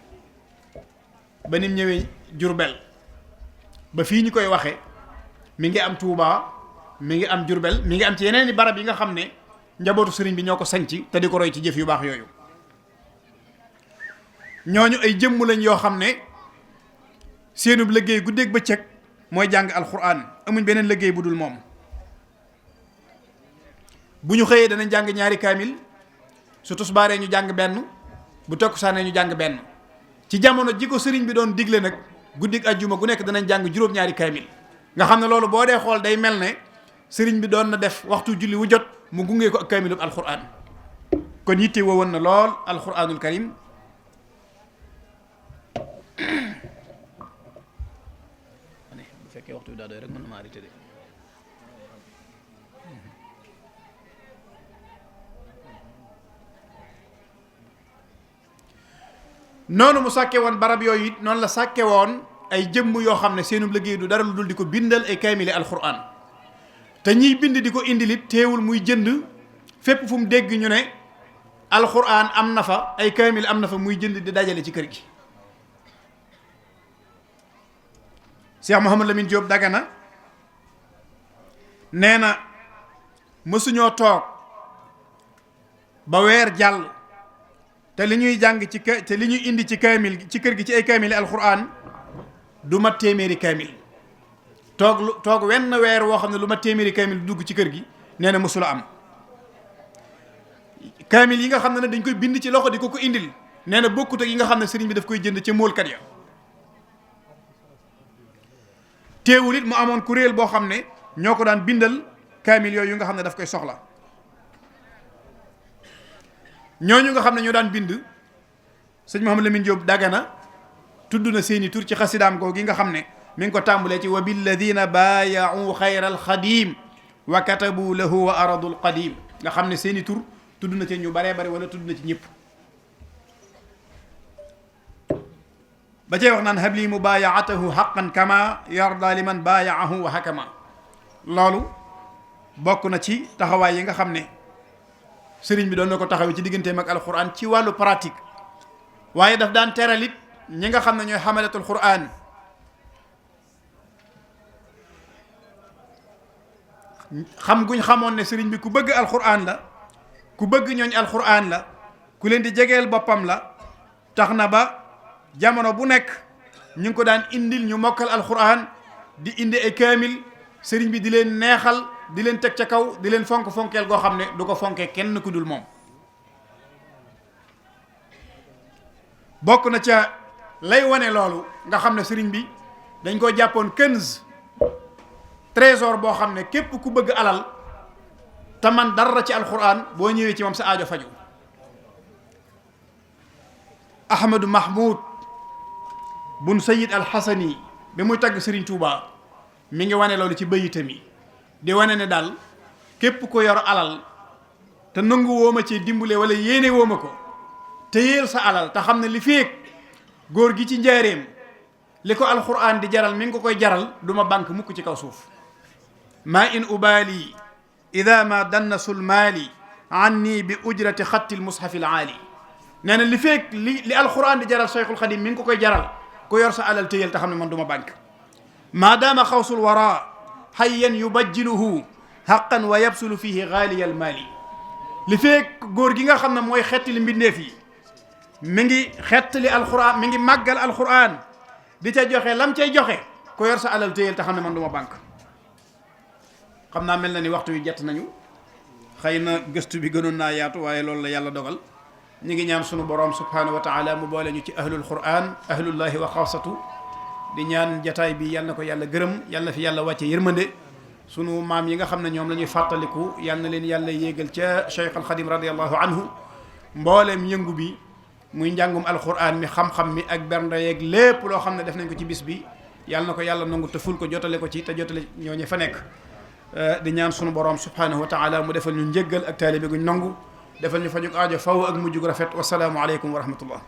ba nim ñëwee Jurbel ba fii ñu koy waxe mi ngi am Touba, mi ngi am Jurbel, mi ngi am ci yeneen i barab yi nga xam ne njabootu sëriñ bi ñoo ko sañci te di ko roy ci jëf yu baax yooyu. ñooñu ay jëmm lañ yoo xam ne seenub liggéey guddeeg bëccëg mooy jàng alxuraan, amuñ beneen liggéey bu dul moom. bu ñu xëyee danañ jàng ñaari kaamil, su tusbaaree ñu jàng benn, bu takkusaanee ñu jàng benn. ci jamono ji ko sëriñ bi doon digle nag guddig ajjuma gu nekk danañ jàng juróom-ñaari kaamil. nga xam ne loolu boo dee xool day mel ne sëriñ bi doon na def waxtu julli wu jot mu gungee ko ak kaamilub alxuraan. kon yitte woon na lool alxuraanul karim. bu fekkee waxtu bi daa doy rek mën na ma arrêté de. noonu mu sàkke woon barab yooyu it noonu la sàkke woon ay jëmm yoo xam ne seenum liggéey du dara lu dul di ko bindal ay kaamili alxuraan. te ñiy bind di ko indilit teewul muy jënd fépp fu mu dégg ñu ne alxuraan am na fa, ay kaamil am na fa, muy jënd di dajale ci kër gi. Cheikh Mouhamadou Lamine Diop Dagana nee na mësuñoo toog ba weer jàll te li ñuy jàng te li ñuy indi ci kaamil ci kër gi ci ay kaamili alxuraan du mat téeméeri kaamil. toog wenn weer woo xam ne lu mat téeméeri kaamil du dugg ci kër gi nee na mësula am. kaamil yi nga xam ne dañ koy bind ci loxo di ko indil nee na bokkut ak yi nga xam ne sëriñ bi daf koy jënd ca móolkat ya teewul it mu amoon kuréel boo xam ne ñoo ko daan bindal kaamil yooyu nga xam ne daf koy soxla. ñooñu nga xam ne ñoo daan bind sëñ Mouhamadou Lamine Diop Dagana tudd na seeni tur ci xasidaam googu gi nga xam ne mi ngi ko tàmbalee ci wa billadina baayau xayra alxadim wa katabu lahu wa aradu alqadim nga xam ne seeni tur tudd na ci ñu baree bari wala tudd na ci ñëpp. ba cay wax naan habli mubayaatahu xaqan kama yarda liman bayaahu wa hakama. loolu bokk na ci taxawaay yi nga xam ne sëriñ bi doon na ko taxawee ci digganteem ak alquran ci wàllu pratique, waaye daf daan teralit ñi nga xam ne ñooy xamalatul quran xam guñ xamoon ne sëriñ bi ku bëgg alquran la, ku bëgg ñooñ alquran la, ku leen di jegeel boppam la, tax na ba jamono bu nekk ñu ngi ko daan indil ñu mokkal alquran di indi ay kaamil, sëriñ bi di leen neexal, di leen teg ca kaw, di leen fonkeel goo xam ne du ko fonkee kenn ku dul moom. bokk na ca lay wane loolu nga xam ne sëriñ bi dañ ko jàppoon kenz, trésor boo xam ne képp ku bëgg alal te man dara ci alquran boo ñëwee ci moom sa aajo faju. Ahmadu Mahmoud bun Sayid Alxasani bi muy tagg sëriñ Touba mi ngi wane loolu ci bayitam yi di wane ne daal képp ko yor alal te nangu wooma ci dimbale wala yéene wooma ko te yéel sa alal te xam ne li féeg góor gi ci njaareem li ko alquran di jaral mi ngi ko koy jaral duma banque mukk ci kaw suuf. ma in ubali ida ma dannasul maali anni bi ujrati xatti lmushafi alaali. nee na li féeg li alquran di jaral Cheikhul Xadim mi ngi ko koy jaral ku yor sa alal te yéel te xam ne man duma banque. maadaama xawsul wara hayyan yubajjiluhu haqqan wa yabsulu fihi gaaliya almaali. li feek góor gi nga xam ne mooy xettali mbindeef yi mi ngi xettali alquran, mi ngi màggal alquran di ca joxe lam cay joxe ku yor sa alal téyel te xam ne man duma banque. xam naa mel na ni waxtu wi jett nañu, xëy na gëstu bi gënoon naa yaatu waaye loolu la yàlla dogal. ñu ngi ñaan sunu borom subhanahu wa taala mu boole ñu ci ahlul quran, ahlullahi wa xaasatu. di ñaan jataay bi yal na ko yàlla gërëm, yal na fi yàlla wàcce yërmande. sunu maam yi nga xam ne ñoom la ñuy fàttaliku yal na leen yàlla yéegal ca Cheikh Al Khadim radiallahu anhu. mbooleem yëngu bi muy njàngum alquran mi, xam-xam mi ak bernde yeeg lépp loo xam ne def nañ ko ci bis bi yal na ko yàlla nangu te ful ko jotale ko ci te jotale ñooñu fa nekk. di ñaan sunu borom subhanahu wa taala mu defal ñu njëggal ak taalibe guñ nangu, defal ñu fajug aajo faw ak mujjug rafet. wasalaamu aleykum wa rahmatullah.